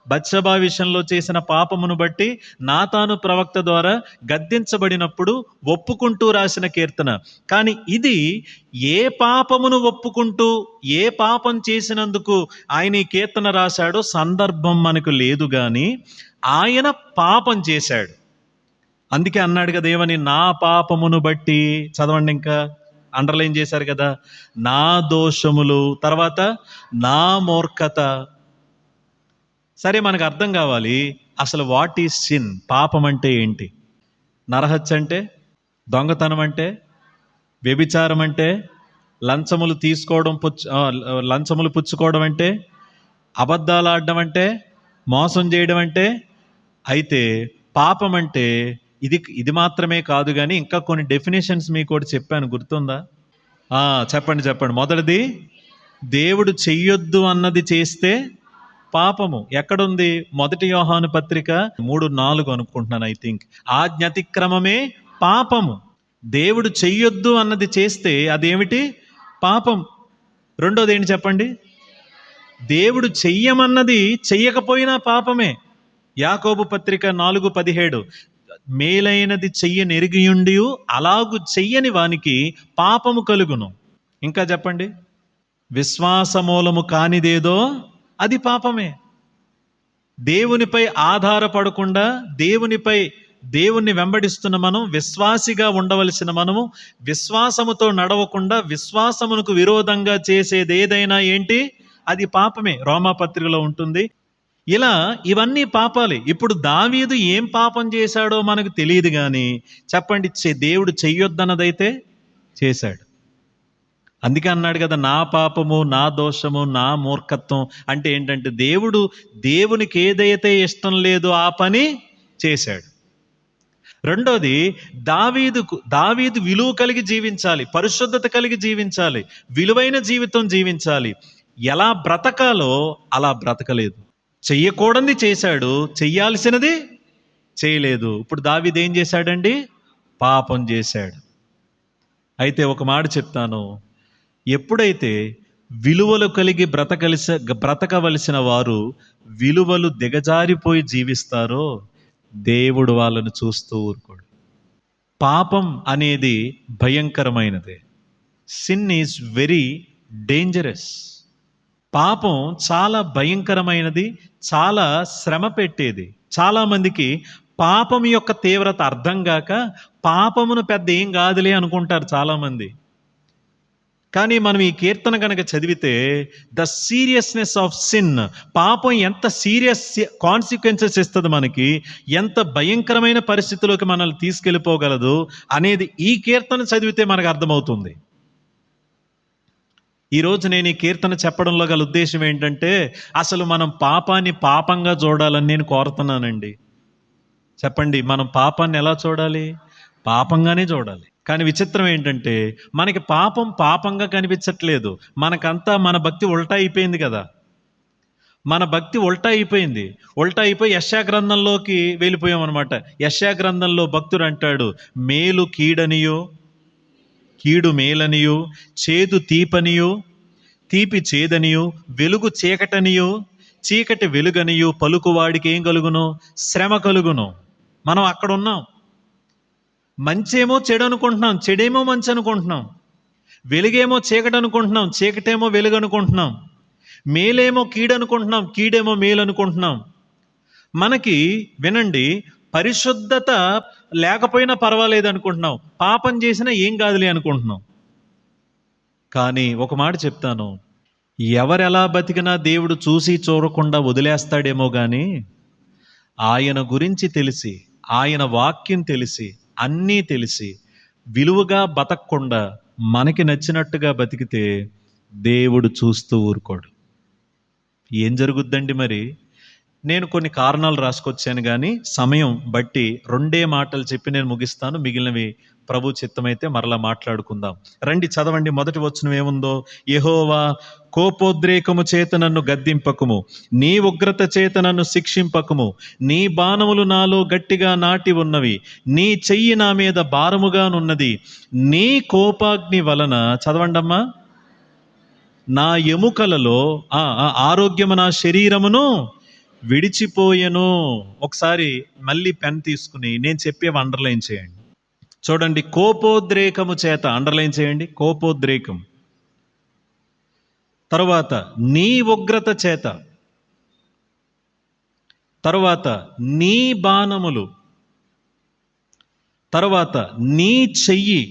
Speaker 1: బత్షెబా విషయంలో చేసిన పాపమును బట్టి నాతాను ప్రవక్త ద్వారా గద్దించబడినప్పుడు ఒప్పుకుంటూ రాసిన కీర్తన. కానీ ఇది ఏ పాపమును ఒప్పుకుంటూ ఏ పాపం చేసినందుకు ఆయన ఈ కీర్తన రాశాడో సందర్భం మనకు లేదు. కానీ ఆయన పాపం చేశాడు. అందుకే అన్నాడు కదా, ఏమని? నా పాపమును బట్టి. చదవండి, ఇంకా అండర్లైన్ చేశారు కదా, నా దోషములు, తర్వాత నా మూర్ఖత. సరే, మనకు అర్థం కావాలి అసలు వాట్ ఈజ్ సిన్. పాపం అంటే ఏంటి? నరహత్య అంటే, దొంగతనం అంటే, వ్యభిచారం అంటే, లంచములు తీసుకోవడం, లంచములు పుచ్చుకోవడం అంటే, అబద్ధాలు ఆడడం అంటే, మోసం చేయడం అంటే. అయితే పాపం అంటే ఇది మాత్రమే కాదు, కానీ ఇంకా కొన్ని డెఫినేషన్స్ మీకు కూడా చెప్పాను, గుర్తుందా? చెప్పండి. మొదటిది, దేవుడు చెయ్యొద్దు అన్నది చేస్తే పాపము. ఎక్కడుంది? 1 యోహాను పత్రిక 3:4 అనుకుంటున్నాను, ఐ థింక్. ఆజ్ఞాతిక్రమమే పాపము. దేవుడు చెయ్యొద్దు అన్నది చేస్తే అదేమిటి? పాపం. రెండోది ఏంటి చెప్పండి? దేవుడు చెయ్యమన్నది చెయ్యకపోయినా పాపమే. యాకోబు పత్రిక 4:17, మేలైనది చెయ్యనెరిగియుండి అలాగు చెయ్యని వానికి పాపము కలుగును. ఇంకా చెప్పండి, విశ్వాసమూలము కానిదేదో అది పాపమే. దేవునిపై ఆధారపడకుండా దేవుణ్ణి వెంబడిస్తున్న మనం, విశ్వాసిగా ఉండవలసిన మనము, విశ్వాసముతో నడవకుండా విశ్వాసమునకు విరోధంగా చేసేది ఏదైనా ఏంటి? అది పాపమే. రోమాపత్రికలో ఉంటుంది. ఇలా ఇవన్నీ పాపాలే. ఇప్పుడు దావీదు ఏం పాపం చేశాడో మనకు తెలియదు, కానీ చెప్పండి, దేవుడు చెయ్యొద్దన్నదైతే చేశాడు. అందుకే అన్నాడు కదా, నా పాపము, నా దోషము, నా మూర్ఖత్వం. అంటే ఏంటంటే దేవునికి ఏదైతే ఇష్టం లేదో ఆ పని చేశాడు. రెండోది, దావీదు విలువ కలిగి జీవించాలి, పరిశుద్ధత కలిగి జీవించాలి, విలువైన జీవితం జీవించాలి. ఎలా బ్రతకాలో అలా బ్రతకలేదు. చెయ్యకూడనిది చేశాడు, చెయ్యాల్సినది చేయలేదు. ఇప్పుడు దావీదు ఏం చేశాడండి? పాపం చేశాడు. అయితే ఒక మాట చెప్తాను, ఎప్పుడైతే విలువలు కలిగి బ్రతకవలసిన వారు విలువలు దిగజారిపోయి జీవిస్తారో దేవుడు వాళ్ళను చూస్తూ ఊరుకోడు. పాపం అనేది భయంకరమైనది. Sin is very dangerous. పాపం చాలా భయంకరమైనది, చాలా శ్రమ పెట్టేది. చాలామందికి పాపం యొక్క తీవ్రత అర్థం కాక పాపమును పెద్ద ఏం కాదులే అనుకుంటారు చాలామంది. కానీ మనం ఈ కీర్తన కనుక చదివితే, ద సీరియస్నెస్ ఆఫ్ సిన్, పాపం ఎంత సీరియస్ కాన్సిక్వెన్సెస్ ఇస్తుంది మనకి, ఎంత భయంకరమైన పరిస్థితిలోకి మనల్ని తీసుకెళ్ళిపోగలదు అనేది ఈ కీర్తన చదివితే మనకు అర్థమవుతుంది. ఈరోజు నేను ఈ కీర్తన చెప్పడంలో గల ఉద్దేశం ఏంటంటే, అసలు మనం పాపాన్ని పాపంగా చూడాలని నేను కోరుతున్నానండి. చెప్పండి, మనం పాపాన్ని ఎలా చూడాలి? పాపంగానే చూడాలి. కానీ విచిత్రం ఏంటంటే, మనకి పాపం పాపంగా కనిపించట్లేదు. మనకంతా మన భక్తి ఉల్టా అయిపోయింది కదా. మన భక్తి ఉల్టా అయిపోయి యెషయా గ్రంథంలోకి వెళ్ళిపోయాం అనమాట. యెషయా గ్రంథంలో భక్తుడు అంటాడు, మేలు కీడనియో, కీడు మేలనియు, చేదు తీపనియు, తీపి చేదనియు, వెలుగు చీకటనియు, చీకటి వెలుగనియు పలుకువాడికి ఏం కలుగును? శ్రమ కలుగును. మనం అక్కడ ఉన్నాం. మంచేమో చెడు అనుకుంటున్నాం, చెడేమో మంచి అనుకుంటున్నాం. వెలుగేమో చీకటి అనుకుంటున్నాం, చీకటేమో వెలుగు అనుకుంటున్నాం. మేలేమో కీడు అనుకుంటున్నాం, కీడేమో మేలు అనుకుంటున్నాం. మనకి వినండి, పరిశుద్ధత లేకపోయినా పర్వాలేదు అనుకుంటున్నాం, పాపం చేసినా ఏం కాదులే అనుకుంటున్నాం. కానీ ఒక మాట చెప్తాను, ఎవరెలా బతికినా దేవుడు చూసి చూడకుండా వదిలేస్తాడేమో కానీ, ఆయన గురించి తెలిసి, ఆయన వాక్యం తెలిసి, అన్నీ తెలిసి విలువగా బతకకుండా మనకి నచ్చినట్టుగా బతికితే దేవుడు చూస్తూ ఊరుకోడు. ఏం జరుగుద్దండి మరి? నేను కొన్ని కారణాలు రాసుకొచ్చాను, కానీ సమయం బట్టి రెండే మాటలు చెప్పి నేను ముగిస్తాను. మిగిలినవి ప్రభు చిత్తమైతే మరలా మాట్లాడుకుందాం. రండి, చదవండి. మొదటి వచనం ఏముందో? యెహోవా, కోపోద్రేకము చేత నన్ను గద్దింపకుము, నీ ఉగ్రత చేత నన్ను శిక్షింపకుము. నీ బాణములు నాలో గట్టిగా నాటి ఉన్నవి, నీ చెయ్యి నా మీద భారముగానున్నది. నీ కోపాగ్ని వలన, చదవండమ్మా, నా ఎముకలలో ఆరోగ్యము నా శరీరమును విడిచిపోయెను. ఒకసారి మళ్ళీ పెన్ తీసుకుని నేను చెప్పేవి అండర్లైన్ చేయండి. చూడండి, కోపోద్రేకము చేత అండర్లైన్ చేయండి. కోపోద్రేకం. తరువాత నీ ఉగ్రత చేత, తరువాత నీ బాణములు, తరువాత నీ చెయ్యి,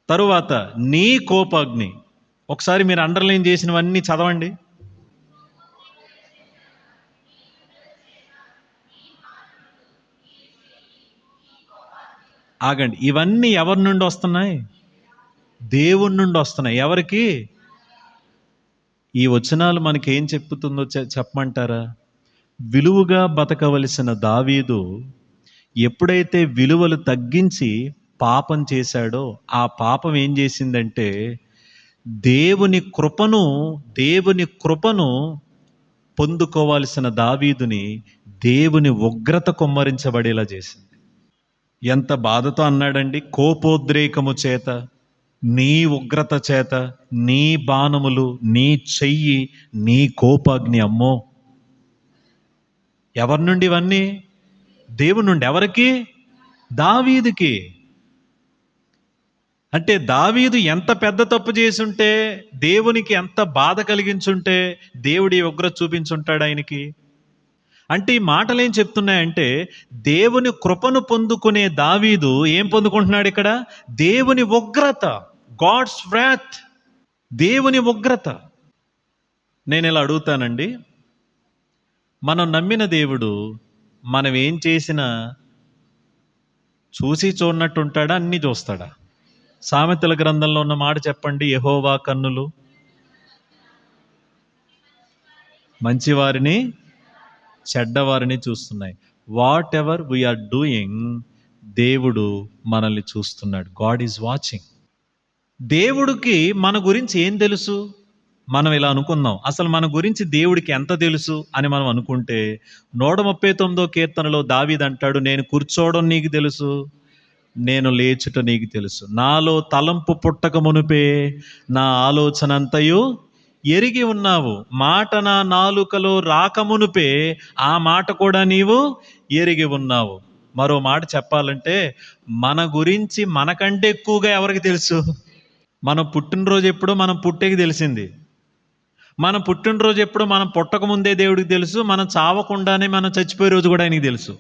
Speaker 1: తరువాత నీ కోపాగ్ని. ఒకసారి మీరు అండర్లైన్ చేసినవన్నీ చదవండి. ఆగండి, ఇవన్నీ ఎవరి నుండి వస్తున్నాయి? దేవుని నుండి వస్తున్నాయి. ఎవరికి? ఈ వచనాలు మనకి ఏం చెప్పుతుందో చెప్పమంటారా? విలువగా బతకవలసిన దావీదు ఎప్పుడైతే విలువలు తగ్గించి పాపం చేశాడో, ఆ పాపం ఏం చేసిందంటే దేవుని కృపను పొందుకోవాల్సిన దావీదుని దేవుని ఉగ్రత కుమ్మరించబడేలా చేసింది. ఎంత బాధతో అన్నాడండి? కోపోద్రేకము చేత, నీ ఉగ్రత చేత, నీ బాణములు, నీ చెయ్యి, నీ కోపాగ్ని. అమ్మో, ఎవరి నుండి ఇవన్నీ? దేవుని నుండి. ఎవరికి? దావీదుకి. అంటే దావీదు ఎంత పెద్ద తప్పు చేసుంటే, దేవునికి ఎంత బాధ కలిగించుంటే దేవుడి ఉగ్రత చూపించుంటాడు ఆయనకి. అంటే ఈ మాటలు ఏం చెప్తున్నాయంటే, దేవుని కృపను పొందుకునే దావీదు ఏం పొందుకుంటున్నాడు ఇక్కడ? దేవుని ఉగ్రత. God's wrath. దేవుని ఉగ్రత. నేను ఇలా అడుగుతానండి, మనం నమ్మిన దేవుడు మనం ఏం చేసినా చూసి చూడనట్టు ఉంటాడా? అన్నీ చూస్తాడా? సామెతల గ్రంథంలో ఉన్న మాట చెప్పండి. యెహోవా కన్నులు మంచివారిని చెడ్డవారిని చూస్తున్నాయి. వాట్ ఎవర్ వీఆర్ డూయింగ్, దేవుడు మనల్ని చూస్తున్నాడు. God is watching. దేవుడికి మన గురించి ఏం తెలుసు? మనం ఇలా అనుకుందాం, అసలు మన గురించి దేవుడికి ఎంత తెలుసు అని మనం అనుకుంటే, 139వ కీర్తనలో దావీదు అంటాడు, నేను కూర్చోవడం నీకు తెలుసు, నేను లేచుట నీకు తెలుసు, నాలో తలంపు పుట్టక మునుపే నా ఆలోచన అంతయు ఎరిగి ఉన్నావు, మాట నా నాలుకలో రాకమునుపే ఆ మాట కూడా నీవు ఎరిగి ఉన్నావు. మరో మాట చెప్పాలంటే, మన గురించి మనకంటే ఎక్కువగా ఎవరికి తెలుసు? మనం పుట్టినరోజు ఎప్పుడో మనం పుట్టేకి తెలిసింది. మనం పుట్టినరోజు ఎప్పుడో మనం పుట్టకముందే దేవుడికి తెలుసు. మనం చావకుండానే మనం చచ్చిపోయే రోజు కూడా ఆయనకి తెలుసు.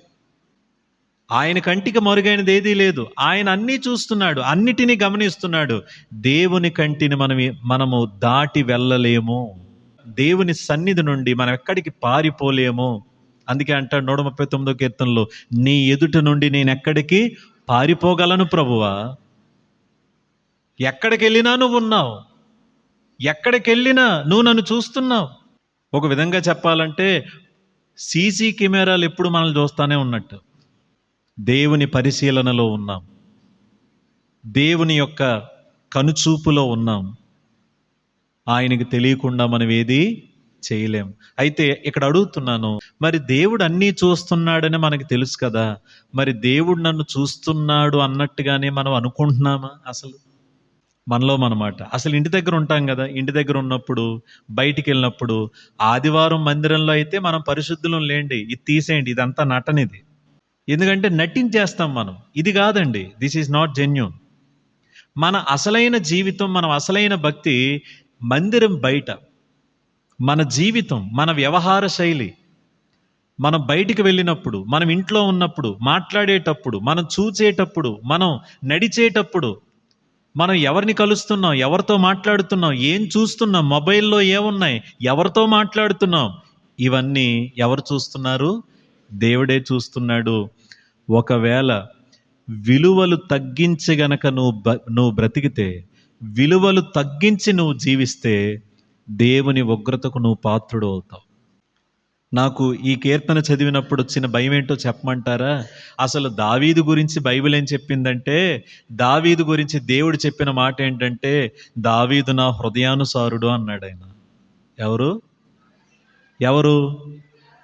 Speaker 1: ఆయన కంటికి మరుగైనది ఏదీ లేదు. ఆయన అన్నీ చూస్తున్నాడు, అన్నిటినీ గమనిస్తున్నాడు. దేవుని కంటిని మనము దాటి వెళ్ళలేము. దేవుని సన్నిధి నుండి మనం ఎక్కడికి పారిపోలేము. అందుకే అంటాడు 139వ కీర్తనలో, నీ ఎదుట నుండి నేను ఎక్కడికి పారిపోగలను ప్రభువా? ఎక్కడికి వెళ్ళినా నువ్వు ఉన్నావు, ఎక్కడికి వెళ్ళినా నువ్వు నన్ను చూస్తున్నావు. ఒక విధంగా చెప్పాలంటే, సీసీ కెమెరాలు ఎప్పుడు మనల్ని చూస్తానే ఉన్నట్టు దేవుని పరిశీలనలో ఉన్నాం, దేవుని యొక్క కనుచూపులో ఉన్నాం. ఆయనకి తెలియకుండా మనం ఏది చేయలేం. అయితే ఇక్కడ అడుగుతున్నాను, మరి దేవుడు అన్నీ చూస్తున్నాడని మనకు తెలుసు కదా, మరి దేవుడు నన్ను చూస్తున్నాడు అన్నట్టుగానే మనం అనుకుంటున్నామా? అసలు మనలో మనమాట. అసలు ఇంటి దగ్గర ఉంటాం కదా, ఇంటి దగ్గర ఉన్నప్పుడు, బయటికి వెళ్ళినప్పుడు, ఆదివారం మందిరంలో అయితే మనం పరిశుద్ధులం లేండి, ఇది తీసేయండి, ఇదంతా నటనిది. ఎందుకంటే నటించేస్తాం మనం. ఇది కాదండి, దిస్ ఈజ్ నాట్ జెన్యూన్. మన అసలైన జీవితం, మన అసలైన భక్తి మందిరం బయట. మన జీవితం, మన వ్యవహార శైలి, మనం బయటికి వెళ్ళినప్పుడు, మనం ఇంట్లో ఉన్నప్పుడు, మాట్లాడేటప్పుడు, మనం చూచేటప్పుడు, మనం నడిచేటప్పుడు, మనం ఎవరిని కలుస్తున్నాం, ఎవరితో మాట్లాడుతున్నాం, ఏం చూస్తున్నాం, మొబైల్లో ఏమున్నాయి, ఎవరితో మాట్లాడుతున్నాం, ఇవన్నీ ఎవరు చూస్తున్నారు? దేవుడే చూస్తున్నాడు. ఒకవేళ విలువలు తగ్గించి గనక నువ్వు బ్రతికితే, విలువలు తగ్గించి నువ్వు జీవిస్తే దేవుని ఉగ్రతకు నువ్వు పాత్రుడు అవుతావు. నాకు ఈ కీర్తన చదివినప్పుడు వచ్చిన భయం ఏంటో చెప్పమంటారా? అసలు దావీదు గురించి బైబిల్ ఏం చెప్పిందంటే, దావీదు గురించి దేవుడు చెప్పిన మాట ఏంటంటే, దావీదు నా హృదయానుసారుడు అన్నాడు ఆయన. ఎవరు ఎవరు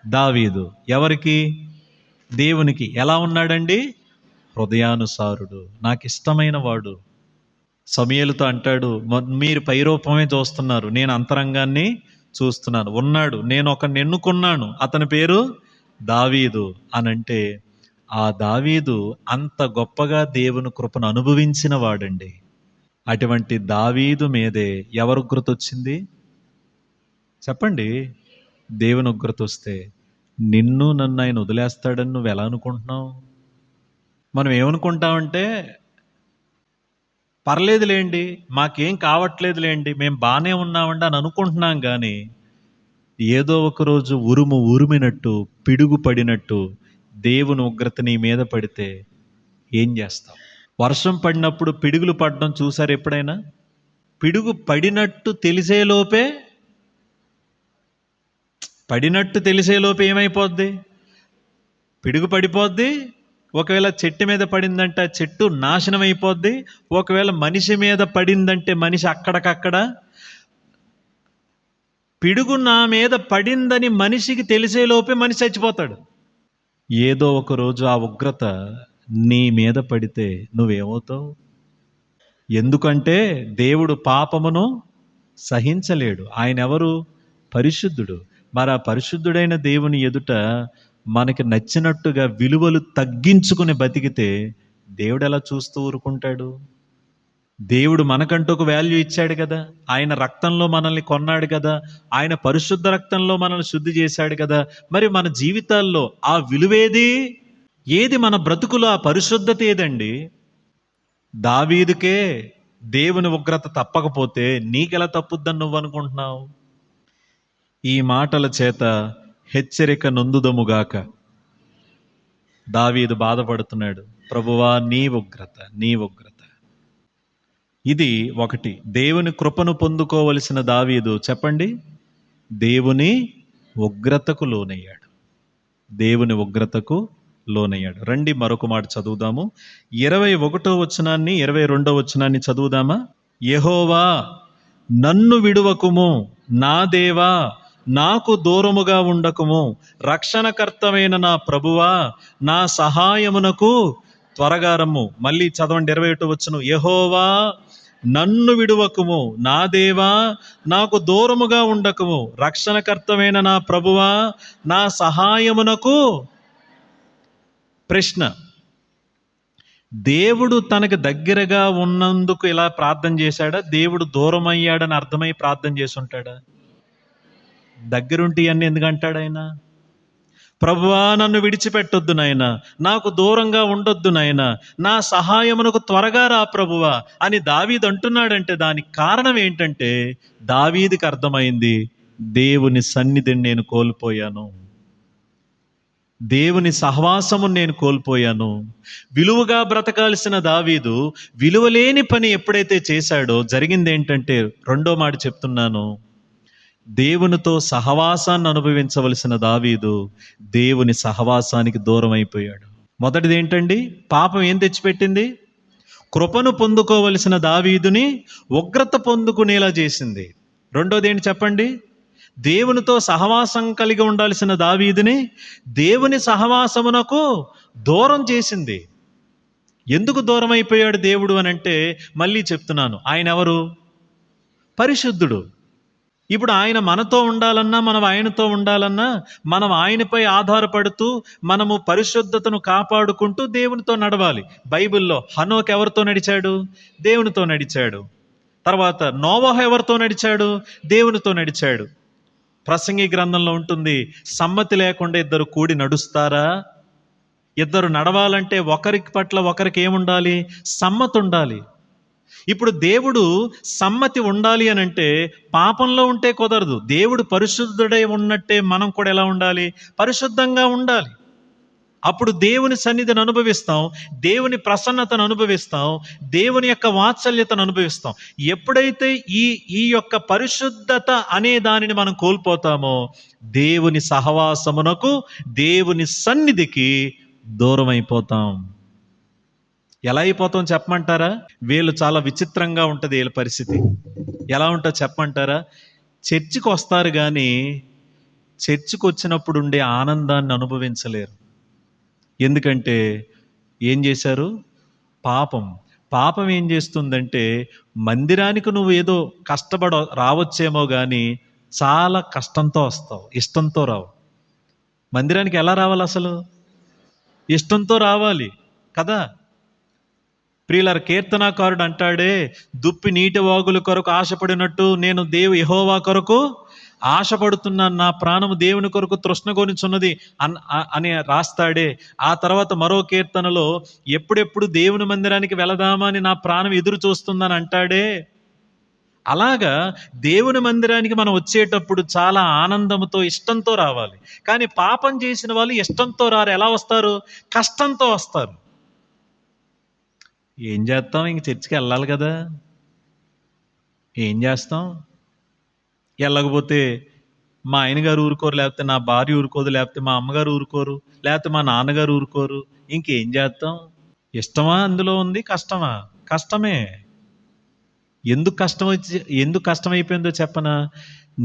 Speaker 1: దావీదు. ఎవరికి? దేవునికి. ఎలా ఉన్నాడండి? హృదయానుసారుడు, నాకు ఇష్టమైన వాడు. సమూయేలుతో అంటాడు, మీరు పైరూపమే చూస్తున్నారు, నేను అంతరంగాన్ని చూస్తున్నాను. ఉన్నాడు, నేను ఒకరిని ఎన్నుకున్నాను, అతని పేరు దావీదు అనంటే, ఆ దావీదు అంత గొప్పగా దేవుని కృపను అనుభవించిన వాడండి. అటువంటి దావీదు మీదే ఎవరు ఉగ్రత వచ్చింది చెప్పండి? దేవుని ఉగ్రత వస్తే నిన్ను నన్ను ఆయన వదిలేస్తాడని నువ్వు ఎలా అనుకుంటున్నావు? మనం ఏమనుకుంటామంటే, పర్లేదులేండి, మాకేం కావట్లేదులేండి, మేము బాగానే ఉన్నామండి అని అనుకుంటున్నాం. కానీ ఏదో ఒక రోజు ఉరిమినట్టు, పిడుగు పడినట్టు దేవుని ఉగ్రత నీ మీద పడితే ఏం చేస్తావు? వర్షం పడినప్పుడు పిడుగులు పడడం చూసారు ఎప్పుడైనా? పిడుగు పడినట్టు తెలిసేలోపే ఏమైపోద్ది? పిడుగు పడిపోద్ది. ఒకవేళ చెట్టు మీద పడిందంటే ఆ చెట్టు నాశనం అయిపోద్ది. ఒకవేళ మనిషి మీద పడిందంటే మనిషి అక్కడికక్కడ. పిడుగు నా మీద పడిందని మనిషికి తెలిసేలోపే మనిషి చచ్చిపోతాడు. ఏదో ఒక రోజు ఆ ఉగ్రత నీ మీద పడితే నువ్వేమవుతావు? ఎందుకంటే దేవుడు పాపమును సహించలేడు. ఆయన ఎవరు? పరిశుద్ధుడు. మరి ఆ పరిశుద్ధుడైన దేవుని ఎదుట మనకి నచ్చినట్టుగా విలువలు తగ్గించుకుని బతికితే దేవుడు ఎలా చూస్తూ ఊరుకుంటాడు? దేవుడు మనకంటూ ఒక వాల్యూ ఇచ్చాడు కదా. ఆయన రక్తంలో మనల్ని కొన్నాడు కదా. ఆయన పరిశుద్ధ రక్తంలో మనల్ని శుద్ధి చేశాడు కదా. మరి మన జీవితాల్లో ఆ విలువేది? ఏది మన బ్రతుకులో ఆ పరిశుద్ధత ఏదండి? దావీదుకే దేవుని ఉగ్రత తప్పకపోతే నీకెలా తప్పుద్దని నువ్వు అనుకుంటున్నావు? ఈ మాటల చేత హెచ్చరిక నొందుదముగాక. దావీదు బాధపడుతున్నాడు, ప్రభువా నీ ఉగ్రత. ఇది ఒకటి. దేవుని కృపను పొందుకోవలసిన దావీదు చెప్పండి, దేవుని ఉగ్రతకు లోనయ్యాడు. దేవుని ఉగ్రతకు లోనయ్యాడు. రండి మరొక మాట చదువుదాము. 21వ వచనాన్ని 22వ వచనాన్ని చదువుదామా? యెహోవా నన్ను విడువకుము, నా దేవా నాకు దూరముగా ఉండకుము, రక్షణకర్తమైన నా ప్రభువా నా సహాయమునకు త్వరగా రమ్ము. మళ్ళీ చదవండి 21వ వచనం. యెహోవా నన్ను విడువకుము, నా దేవా నాకు దూరముగా ఉండకుము, రక్షణకర్తమైన నా ప్రభువా నా సహాయమునకు. ప్రశ్న, దేవుడు తనకు దగ్గరగా ఉన్నందుకు ఇలా ప్రార్థన చేశాడా? దేవుడు దూరం అయ్యాడని అర్థమై ప్రార్థన చేసి ఉంటాడా? దగ్గరుంటి అన్ని ఎందుకు అంటాడు ఆయన? ప్రభువా నన్ను విడిచిపెట్టొద్దు నాయనా, నాకు దూరంగా ఉండొద్దు నాయనా, నా సహాయమునకు త్వరగా రా ప్రభువా అని దావీదు అంటున్నాడంటే దానికి కారణం ఏంటంటే, దావీదుకి అర్థమైంది, దేవుని సన్నిధిని నేను కోల్పోయాను, దేవుని సహవాసము నేను కోల్పోయాను. విలువగా బ్రతకాల్సిన దావీదు విలువలేని పని ఎప్పుడైతే చేశాడో జరిగింది ఏంటంటే, రెండో మాట చెప్తున్నాను, దేవునితో సహవాసాన్ని అనుభవించవలసిన దావీదు దేవుని సహవాసానికి దూరం అయిపోయాడు. మొదటిది ఏంటండి? పాపం ఏం తెచ్చిపెట్టింది? కృపను పొందుకోవలసిన దావీదుని ఉగ్రత పొందుకునేలా చేసింది. రెండోది ఏంటి చెప్పండి? దేవునితో సహవాసం కలిగి ఉండాల్సిన దావీదుని దేవుని సహవాసమునకు దూరం చేసింది. ఎందుకు దూరం అయిపోయాడు దేవుడు అని అంటే, మళ్ళీ చెప్తున్నాను, ఆయన ఎవరు? పరిశుద్ధుడు. ఇప్పుడు ఆయన మనతో ఉండాలన్నా, మనం ఆయనతో ఉండాలన్నా, మనం ఆయనపై ఆధారపడుతూ మనము పరిశుద్ధతను కాపాడుకుంటూ దేవునితో నడవాలి. బైబిల్లో హనోక్ ఎవరితో నడిచాడు? దేవునితో నడిచాడు. తర్వాత నోవహు ఎవరితో నడిచాడు? దేవునితో నడిచాడు. ప్రసంగి గ్రంథంలో ఉంటుంది, సమ్మతి లేకుండా ఇద్దరు కూడి నడుస్తారా? ఇద్దరు నడవాలంటే ఒకరికి పట్ల ఒకరికి ఏముండాలి? సమ్మతి ఉండాలి. ఇప్పుడు దేవుడు సమ్మతి ఉండాలి అని అంటే పాపంలో ఉంటే కుదరదు. దేవుడు పరిశుద్ధుడై ఉన్నట్టే మనం కూడా ఎలా ఉండాలి? పరిశుద్ధంగా ఉండాలి. అప్పుడు దేవుని సన్నిధిని అనుభవిస్తాం, దేవుని ప్రసన్నతను అనుభవిస్తాం, దేవుని యొక్క వాత్సల్యతను అనుభవిస్తాం. ఎప్పుడైతే ఈ ఈ యొక్క పరిశుద్ధత అనే దానిని మనం కోల్పోతామో దేవుని సహవాసమునకు, దేవుని సన్నిధికి దూరం అయిపోతాం. ఎలా అయిపోతాం చెప్పమంటారా? వీళ్ళు చాలా విచిత్రంగా ఉంటుంది వీళ్ళ పరిస్థితి. ఎలా ఉంటుందో చెప్పమంటారా? చర్చికి వస్తారు కానీ చర్చికి వచ్చినప్పుడు ఉండే ఆనందాన్ని అనుభవించలేరు. ఎందుకంటే ఏం చేశారు? పాపం ఏం చేస్తుందంటే, మందిరానికి నువ్వు ఏదో కష్టపడ రావచ్చేమో కానీ చాలా కష్టంతో వస్తావు, ఇష్టంతో రావు. మందిరానికి ఎలా రావాలి? అసలు ఇష్టంతో రావాలి కదా. ప్రియులారా, కీర్తనాకారుడు అంటాడే, దుప్పి నీటి వాగుల కొరకు ఆశపడినట్టు నేను యెహోవా కొరకు ఆశపడుతున్నాను, నా ప్రాణము దేవుని కొరకు తృష్ణగొనిచున్నది అని రాస్తాడే. ఆ తర్వాత మరో కీర్తనలో ఎప్పుడెప్పుడు దేవుని మందిరానికి వెళదామని నా ప్రాణం ఎదురు చూస్తుందని అంటాడే. అలాగా దేవుని మందిరానికి మనం వచ్చేటప్పుడు చాలా ఆనందంతో, ఇష్టంతో రావాలి. కానీ పాపం చేసిన వాళ్ళు ఇష్టంతో రారు. ఎలా వస్తారు? కష్టంతో వస్తారు. ఏం చేస్తాం? ఇంక చర్చికి వెళ్ళాలి కదా. ఏం చేస్తాం? వెళ్ళకపోతే మా ఆయన గారు ఊరుకోరు, లేకపోతే నా భార్య ఊరుకోదు, లేకపోతే మా అమ్మగారు ఊరుకోరు, లేకపోతే మా నాన్నగారు ఊరుకోరు. ఇంకేం చేస్తాం? ఇష్టమా అందులో ఉంది? కష్టమా? కష్టమే. ఎందుకు కష్టమైపోయిందో చెప్పనా?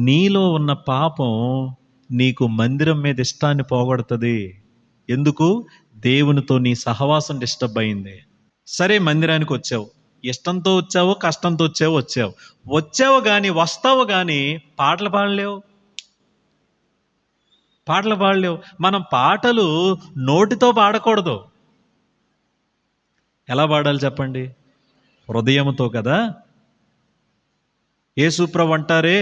Speaker 1: నీలో ఉన్న పాపం నీకు మందిరం మీద ఇష్టాన్ని పోగొడుతుంది. ఎందుకు? దేవునితో నీ సహవాసం డిస్టర్బ్ అయింది. సరే, మందిరానికి వచ్చావు, ఇష్టంతో వచ్చావో కష్టంతో వచ్చావు కానీ వస్తావు కానీ పాటలు పాడలేవు. మనం పాటలు నోటితో పాడకూడదు. ఎలా పాడాలి చెప్పండి? హృదయముతో కదా. యేసుప్రభు అంటారే,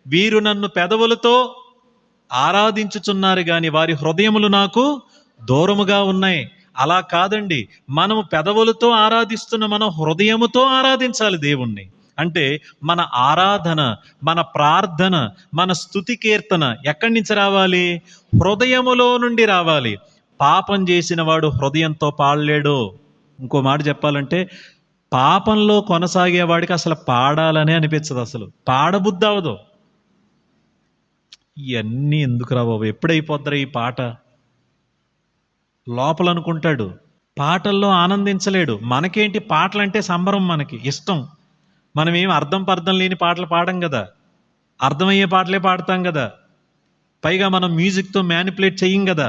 Speaker 1: వీరు నన్ను పెదవులతో ఆరాధించుచున్నారు కానీ వారి హృదయములు నాకు దూరముగా ఉన్నాయి. అలా కాదండి, మనము పెదవులతో ఆరాధిస్తున్న మనం హృదయముతో ఆరాధించాలి దేవుణ్ణి. అంటే మన ఆరాధన, మన ప్రార్థన, మన స్తుతి కీర్తన ఎక్కడి నుంచి రావాలి? హృదయములో నుండి రావాలి. పాపం చేసిన వాడు హృదయంతో పాడలేడు. ఇంకో మాట చెప్పాలంటే, పాపంలో కొనసాగేవాడికి అసలు పాడాలనే అనిపించదు, అసలు పాడబుద్ధి అవదు. ఇవన్నీ ఎందుకు రా బాబు, ఎప్పుడైపోద్దరా ఈ పాట లోపల అనుకుంటాడు. పాటల్లో ఆనందించలేడు. మనకేంటి, పాటలంటే సంబరం, మనకి ఇష్టం. మనం ఏం అర్థం లేని పాటలు పాడం కదా, అర్థమయ్యే పాటలే పాడతాం కదా. పైగా మనం మ్యూజిక్తో మ్యానిపులేట్ చెయ్యం కదా.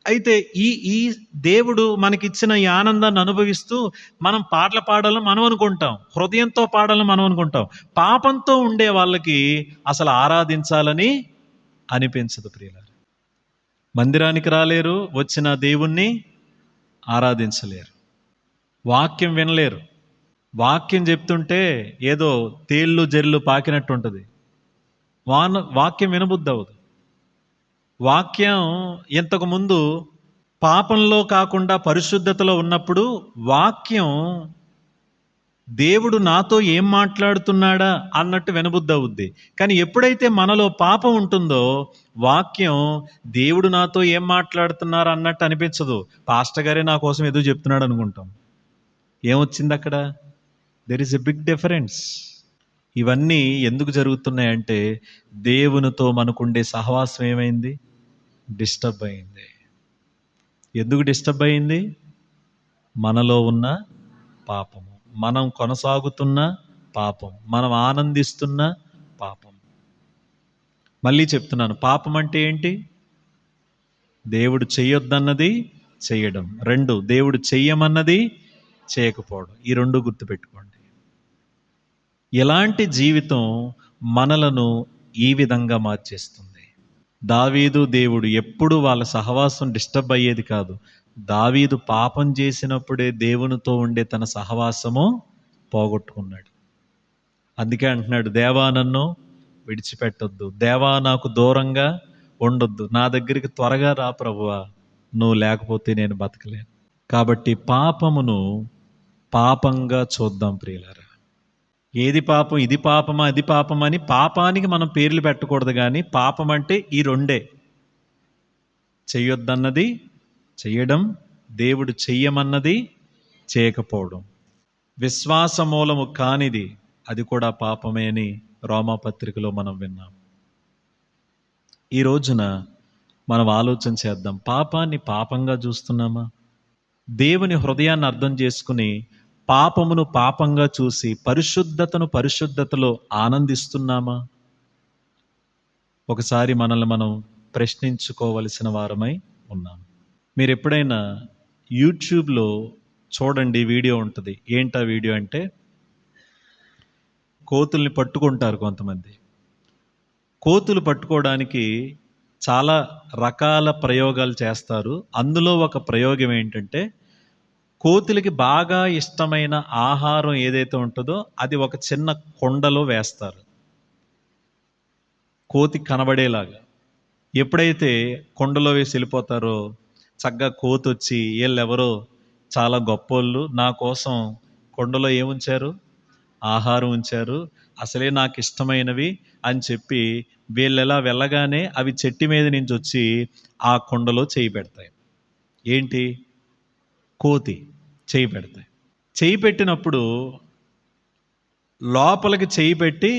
Speaker 1: అయితే ఈ దేవుడు మనకిచ్చిన ఈ ఆనందాన్ని అనుభవిస్తూ మనం పాటలు పాడాలని మనం అనుకుంటాం, హృదయంతో పాడాలని మనం అనుకుంటాం. పాపంతో ఉండే వాళ్ళకి అసలు ఆరాధించాలని అనిపించదు. ప్రియులారా, మందిరానికి రాలేరు, వచ్చిన దేవుణ్ణి ఆరాధించలేరు, వాక్యం వినలేరు. వాక్యం చెప్తుంటే ఏదో తేళ్ళు జెర్లు పాకినట్టు ఉంటుంది. వాక్యం వినబుద్ధి అవ్వదు. వాక్యం ఇంతకు ముందు పాపంలో కాకుండా పరిశుద్ధతలో ఉన్నప్పుడు వాక్యం దేవుడు నాతో ఏం మాట్లాడుతున్నాడా అన్నట్టు వినబుద్ధి అవుద్ది. కానీ ఎప్పుడైతే మనలో పాపం ఉంటుందో వాక్యం దేవుడు నాతో ఏం మాట్లాడుతున్నారు అన్నట్టు అనిపించదు. పాస్టర్ గారే నా కోసం ఏదో చెప్తున్నాడు అనుకుంటాం. ఏమొచ్చింది అక్కడ? There is a big difference. ఇవన్నీ ఎందుకు జరుగుతున్నాయంటే దేవునితో మనకుండే సహవాసం ఏమైంది? డిస్టర్బ్ అయింది. ఎందుకు డిస్టర్బ్ అయింది? మనలో ఉన్న పాపము, మనం కొనసాగుతున్న పాపం, మనం ఆనందిస్తున్న పాపం. మళ్ళీ చెప్తున్నాను, పాపం అంటే ఏంటి? దేవుడు చెయ్యొద్దన్నది చెయ్యడం. 2, దేవుడు చెయ్యమన్నది చేయకపోవడం. ఈ 2 గుర్తుపెట్టుకోండి. ఎలాంటి జీవితం మనలను ఈ విధంగా మార్చేస్తుంది? దావీదు దేవుడు ఎప్పుడు వాళ్ళ సహవాసం డిస్టర్బ్ అయ్యేది కాదు. దావీదు పాపం చేసినప్పుడే దేవునితో ఉండే తన సహవాసము పోగొట్టుకున్నాడు. అందుకే అంటున్నాడు, దేవా నన్ను విడిచిపెట్టొద్దు, దేవా నాకు దూరంగా ఉండొద్దు, నా దగ్గరికి త్వరగా రా ప్రభువా, నువ్వు లేకపోతే నేను బతకలేను. కాబట్టి పాపమును పాపంగా చూద్దాం ప్రియులారా. ఏది పాపం, ఇది పాపమా, అది పాపమని పాపానికి మనం పేర్లు పెట్టకూడదు. కానీ పాపం అంటే ఈ 2, చెయ్యొద్దన్నది చెయ్యడం, దేవుడు చెయ్యమన్నది చేయకపోవడం. విశ్వాస మూలము కానిది అది కూడా పాపమే అని రోమాపత్రికలో మనం విన్నాం. ఈ రోజున మనం ఆలోచన చేద్దాం, పాపాన్ని పాపంగా చూస్తున్నామా? దేవుని హృదయాన్ని అర్థం చేసుకుని పాపమును పాపంగా చూసి పరిశుద్ధతను పరిశుద్ధతలో ఆనందిస్తున్నామా? ఒకసారి మనల్ని మనం ప్రశ్నించుకోవలసిన వారమై ఉన్నాం. మీరు ఎప్పుడైనా యూట్యూబ్లో చూడండి, వీడియో ఉంటుంది. ఏంటా వీడియో అంటే, కోతుల్ని పట్టుకుంటారు కొంతమంది. కోతులు పట్టుకోవడానికి చాలా రకాల ప్రయోగాలు చేస్తారు. అందులో ఒక ప్రయోగం ఏంటంటే, కోతులకి బాగా ఇష్టమైన ఆహారం ఏదైతే ఉంటుందో అది ఒక చిన్న కొండలో వేస్తారు, కోతి కనబడేలాగా. ఎప్పుడైతే కొండలో వేసి వెళ్ళిపోతారో చక్కగా కోతి వచ్చి, వీళ్ళెవరో చాలా గొప్పోళ్ళు, నా కోసం కొండలో ఏముంచారు, ఆహారం ఉంచారు, అసలే నాకు ఇష్టమైనవి అని చెప్పి వీళ్ళెలా వెళ్ళగానే అవి చెట్టు మీద నుంచి వచ్చి ఆ కొండలో చేయి పెడతాయి. ఏంటి? కోతి చేయి పెడతాయి. చేయి పెట్టినప్పుడు లోపలికి చేయి పెట్టి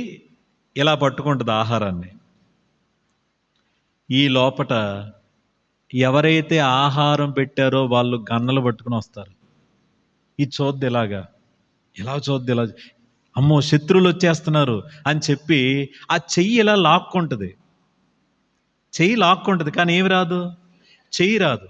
Speaker 1: ఇలా పట్టుకుంటుంది ఆహారాన్ని. ఈ లోపట ఎవరైతే ఆహారం పెట్టారో వాళ్ళు గన్నలు పట్టుకుని వస్తారు. ఇది చూద్ది ఇలాగా, ఇలా చూద్ది ఇలా, అమ్మో శత్రువులు వచ్చేస్తున్నారు అని చెప్పి ఆ చెయ్యి ఇలా లాక్కుంటుంది. చెయ్యి లాక్కుంటుంది కానీ ఏమి రాదు, చెయ్యి రాదు.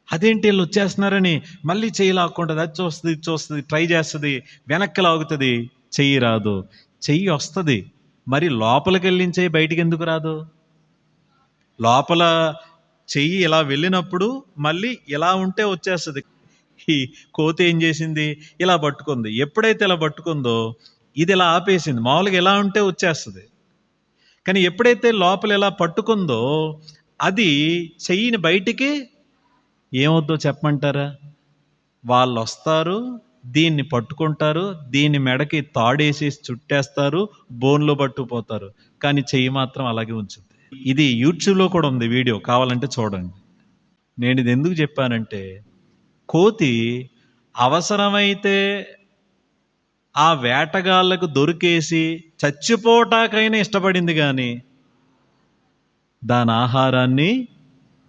Speaker 1: అదేంటి వీళ్ళు వచ్చేస్తున్నారని మళ్ళీ చెయ్యి లాక్కుంటుంది. అది చూస్తుంది, ఇది చూస్తుంది, ట్రై చేస్తుంది, వెనక్కి లాగుతుంది, చెయ్యి రాదు. చెయ్యి వస్తుంది, మరి లోపలికి వెళ్ళిన చెయ్యి బయటికి ఎందుకు రాదు? లోపల చెయ్యి ఇలా వెళ్ళినప్పుడు మళ్ళీ ఇలా ఉంటే వచ్చేస్తుంది. ఈ కోతి ఏం చేసింది, ఇలా పట్టుకుంది. ఎప్పుడైతే ఇలా పట్టుకుందో ఇది ఇలా ఆపేసింది. మామూలుగా ఎలా ఉంటే వచ్చేస్తుంది, కానీ ఎప్పుడైతే లోపల ఇలా పట్టుకుందో అది చెయ్యిని బయటికి ఏమవుద్దో చెప్పమంటారా? వాళ్ళు వస్తారు, దీన్ని పట్టుకుంటారు, దీన్ని మెడకి తాడేసేసి చుట్టేస్తారు, బోన్లో పట్టుకుపోతారు, కానీ చెయ్యి మాత్రం అలాగే ఉంచుద్ది. ఇది యూట్యూబ్లో కూడా ఉంది వీడియో, కావాలంటే చూడండి. నేను ఇది ఎందుకు చెప్పానంటే, కోతి అవసరమైతే ఆ వేటగాళ్ళకు దొరికేసి చచ్చిపోటాకైనా ఇష్టపడింది, కానీ దాని ఆహారాన్ని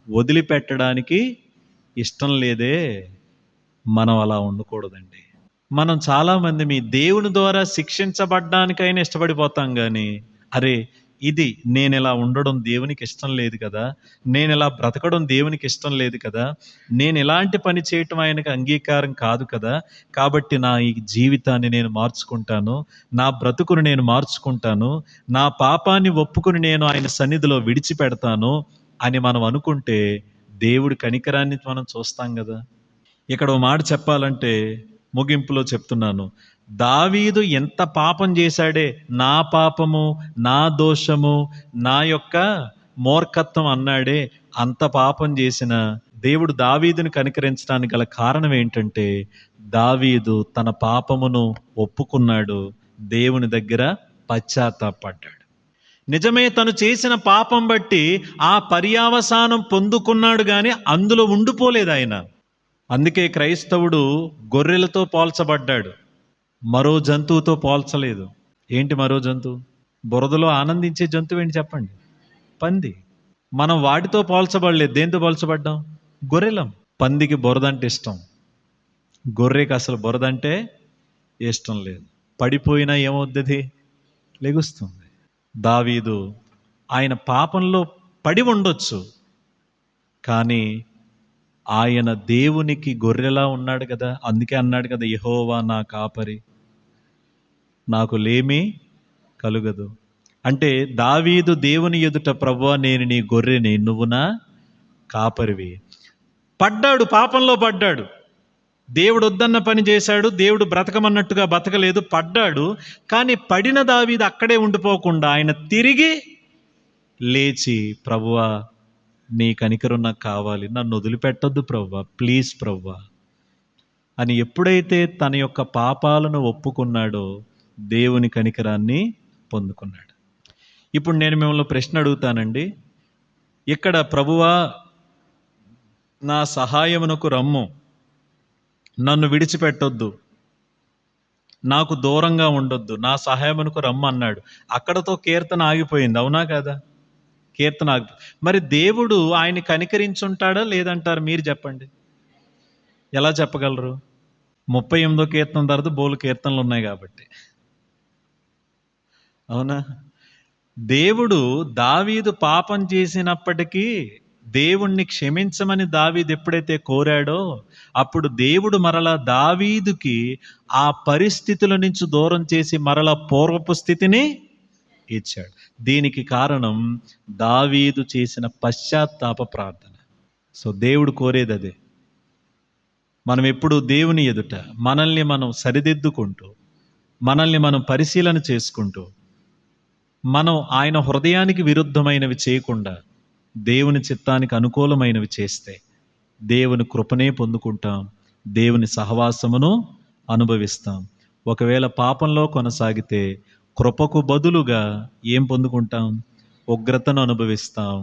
Speaker 1: వదిలిపెట్టడానికి ఇష్టం లేదే. మనం అలా ఉండకూడదండి. మనం చాలామంది మీ దేవుని ద్వారా శిక్షించబడ్డానికైనా ఇష్టపడిపోతాం, కానీ అరే ఇది నేను ఇలా ఉండడం దేవునికి ఇష్టం లేదు కదా, నేను ఇలా బ్రతకడం దేవునికి ఇష్టం లేదు కదా, నేను ఇలాంటి పని చేయటం ఆయనకు అంగీకారం కాదు కదా, కాబట్టి నా ఈ జీవితాన్ని నేను మార్చుకుంటాను, నా బ్రతుకును నేను మార్చుకుంటాను, నా పాపాన్ని ఒప్పుకుని నేను ఆయన సన్నిధిలో విడిచిపెడతాను అని మనం అనుకుంటే దేవుడి కనికరాన్ని మనం చూస్తాం కదా. ఇక్కడ ఓ మాట చెప్పాలంటే ముగింపులో చెప్తున్నాను, దావీదు ఎంత పాపం చేశాడే, నా పాపము, నా దోషము, నా యొక్క మూర్ఖత్వం అన్నాడే, అంత పాపం చేసిన దేవుడు దావీదుని కనికరించడానికి గల కారణం ఏంటంటే, దావీదు తన పాపమును ఒప్పుకున్నాడు, దేవుని దగ్గర పశ్చాత్తాపడ్డాడు. నిజమే, తను చేసిన పాపం బట్టి ఆ పర్యావసానం పొందుకున్నాడు, కానీ అందులో ఉండిపోలేదు ఆయన. అందుకే క్రైస్తవుడు గొర్రెలతో పోల్చబడ్డాడు, మరో జంతువుతో పోల్చలేదు. ఏంటి మరో జంతువు? బురదలో ఆనందించే జంతువు ఏంటి చెప్పండి? పంది. మనం వాటితో పోల్చబడలేదు, దేంతో పోల్చబడ్డాం? గొర్రెలం. పందికి బురదంటే ఇష్టం, గొర్రెకి అసలు బురదంటే ఇష్టం లేదు. పడిపోయినా ఏమవుద్ది? లెగుస్తుంది. దావీదు ఆయన పాపంలో పడి ఉండొచ్చు, కానీ ఆయన దేవునికి గొర్రెలా ఉన్నాడు కదా. అందుకే అన్నాడు కదా, యెహోవా నా కాపరి, నాకు లేమి కలుగదు. అంటే దావీదు దేవుని ఎదుట, ప్రభువా నేను నీ గొర్రెని, నువ్వు నా కాపరివి. పడ్డాడు, పాపంలో పడ్డాడు, దేవుడు వద్దన్న పని చేశాడు, దేవుడు బ్రతకమన్నట్టుగా బ్రతకలేదు, పడ్డాడు. కానీ పడిన దావీదు అక్కడే ఉండిపోకుండా ఆయన తిరిగి లేచి, ప్రభువా నీ కనికరం నాకు కావాలి, నన్ను వదిలిపెట్టొద్దు ప్రభువా, ప్లీజ్ ప్రభువా అని ఎప్పుడైతే తన యొక్క పాపాలను ఒప్పుకున్నాడో దేవుని కనికరాన్ని పొందుకున్నాడు. ఇప్పుడు నేను మిమ్మల్ని ప్రశ్న అడుగుతానండి. ఇక్కడ ప్రభువా నా సహాయమునకు రమ్ము, నన్ను విడిచిపెట్టొద్దు, నాకు దూరంగా ఉండొద్దు, నా సహాయమునకు రమ్ము అన్నాడు. అక్కడతో కీర్తన ఆగిపోయింది, అవునా కదా? కీర్తన ఆగి, మరి దేవుడు ఆయన కనికరించుంటాడా లేదంటారు? మీరు చెప్పండి. ఎలా చెప్పగలరు? 38వ కీర్తన తర్వాత బోలు కీర్తనలు ఉన్నాయి కాబట్టి. అవునా? దేవుడు దావీదు పాపం చేసినప్పటికీ దేవుణ్ణి క్షమించమని దావీదు ఎప్పుడైతే కోరాడో, అప్పుడు దేవుడు మరలా దావీదుకి ఆ పరిస్థితుల నుంచి దూరం చేసి మరలా పూర్వపు స్థితిని ఇచ్చాడు. దీనికి కారణం దావీదు చేసిన పశ్చాత్తాప ప్రార్థన. సో దేవుడు కోరేది అదే. మనం ఎప్పుడు దేవుని ఎదుట మనల్ని మనం సరిదిద్దుకుంటూ, మనల్ని మనం పరిశీలన చేసుకుంటూ, మనం ఆయన హృదయానికి విరుద్ధమైనవి చేయకుండా దేవుని చిత్తానికి అనుకూలమైనవి చేస్తే దేవుని కృపనే పొందుకుంటాం, దేవుని సహవాసమును అనుభవిస్తాం. ఒకవేళ పాపంలో కొనసాగితే కృపకు బదులుగా ఏం పొందుకుంటాం? ఉగ్రతను అనుభవిస్తాం.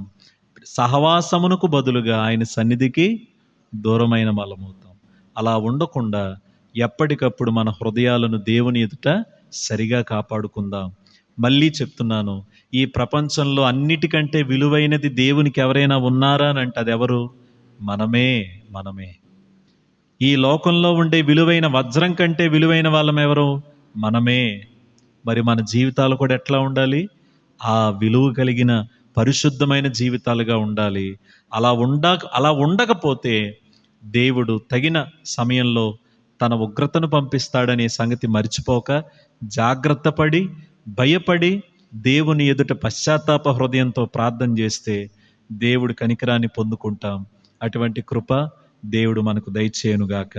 Speaker 1: సహవాసమునకు బదులుగా ఆయన సన్నిధికి దూరమైన వాళ్ళమవుతాం. అలా ఉండకుండా ఎప్పటికప్పుడు మన హృదయాలను దేవుని ఎదుట సరిగా కాపాడుకుందాం. మళ్ళీ చెప్తున్నాను, ఈ ప్రపంచంలో అన్నిటికంటే విలువైనది దేవునికి ఎవరైనా ఉన్నారా అని అంటే అది ఎవరు? మనమే. ఈ లోకంలో ఉండే విలువైన వజ్రం కంటే విలువైన వాళ్ళం ఎవరు? మనమే. మరి మన జీవితాలు కూడా ఎట్లా ఉండాలి? ఆ విలువ కలిగిన పరిశుద్ధమైన జీవితాలుగా ఉండాలి. అలా ఉండకపోతే దేవుడు తగిన సమయంలో తన ఉగ్రతను పంపిస్తాడనే సంగతి మర్చిపోక, జాగ్రత్త పడి, భయపడి, దేవుని ఎదుట పశ్చాత్తాప హృదయంతో ప్రార్థన చేస్తే దేవుడి కనికరాన్ని పొందుకుంటాం. అటువంటి కృప దేవుడు మనకు దయచేయునుగాక.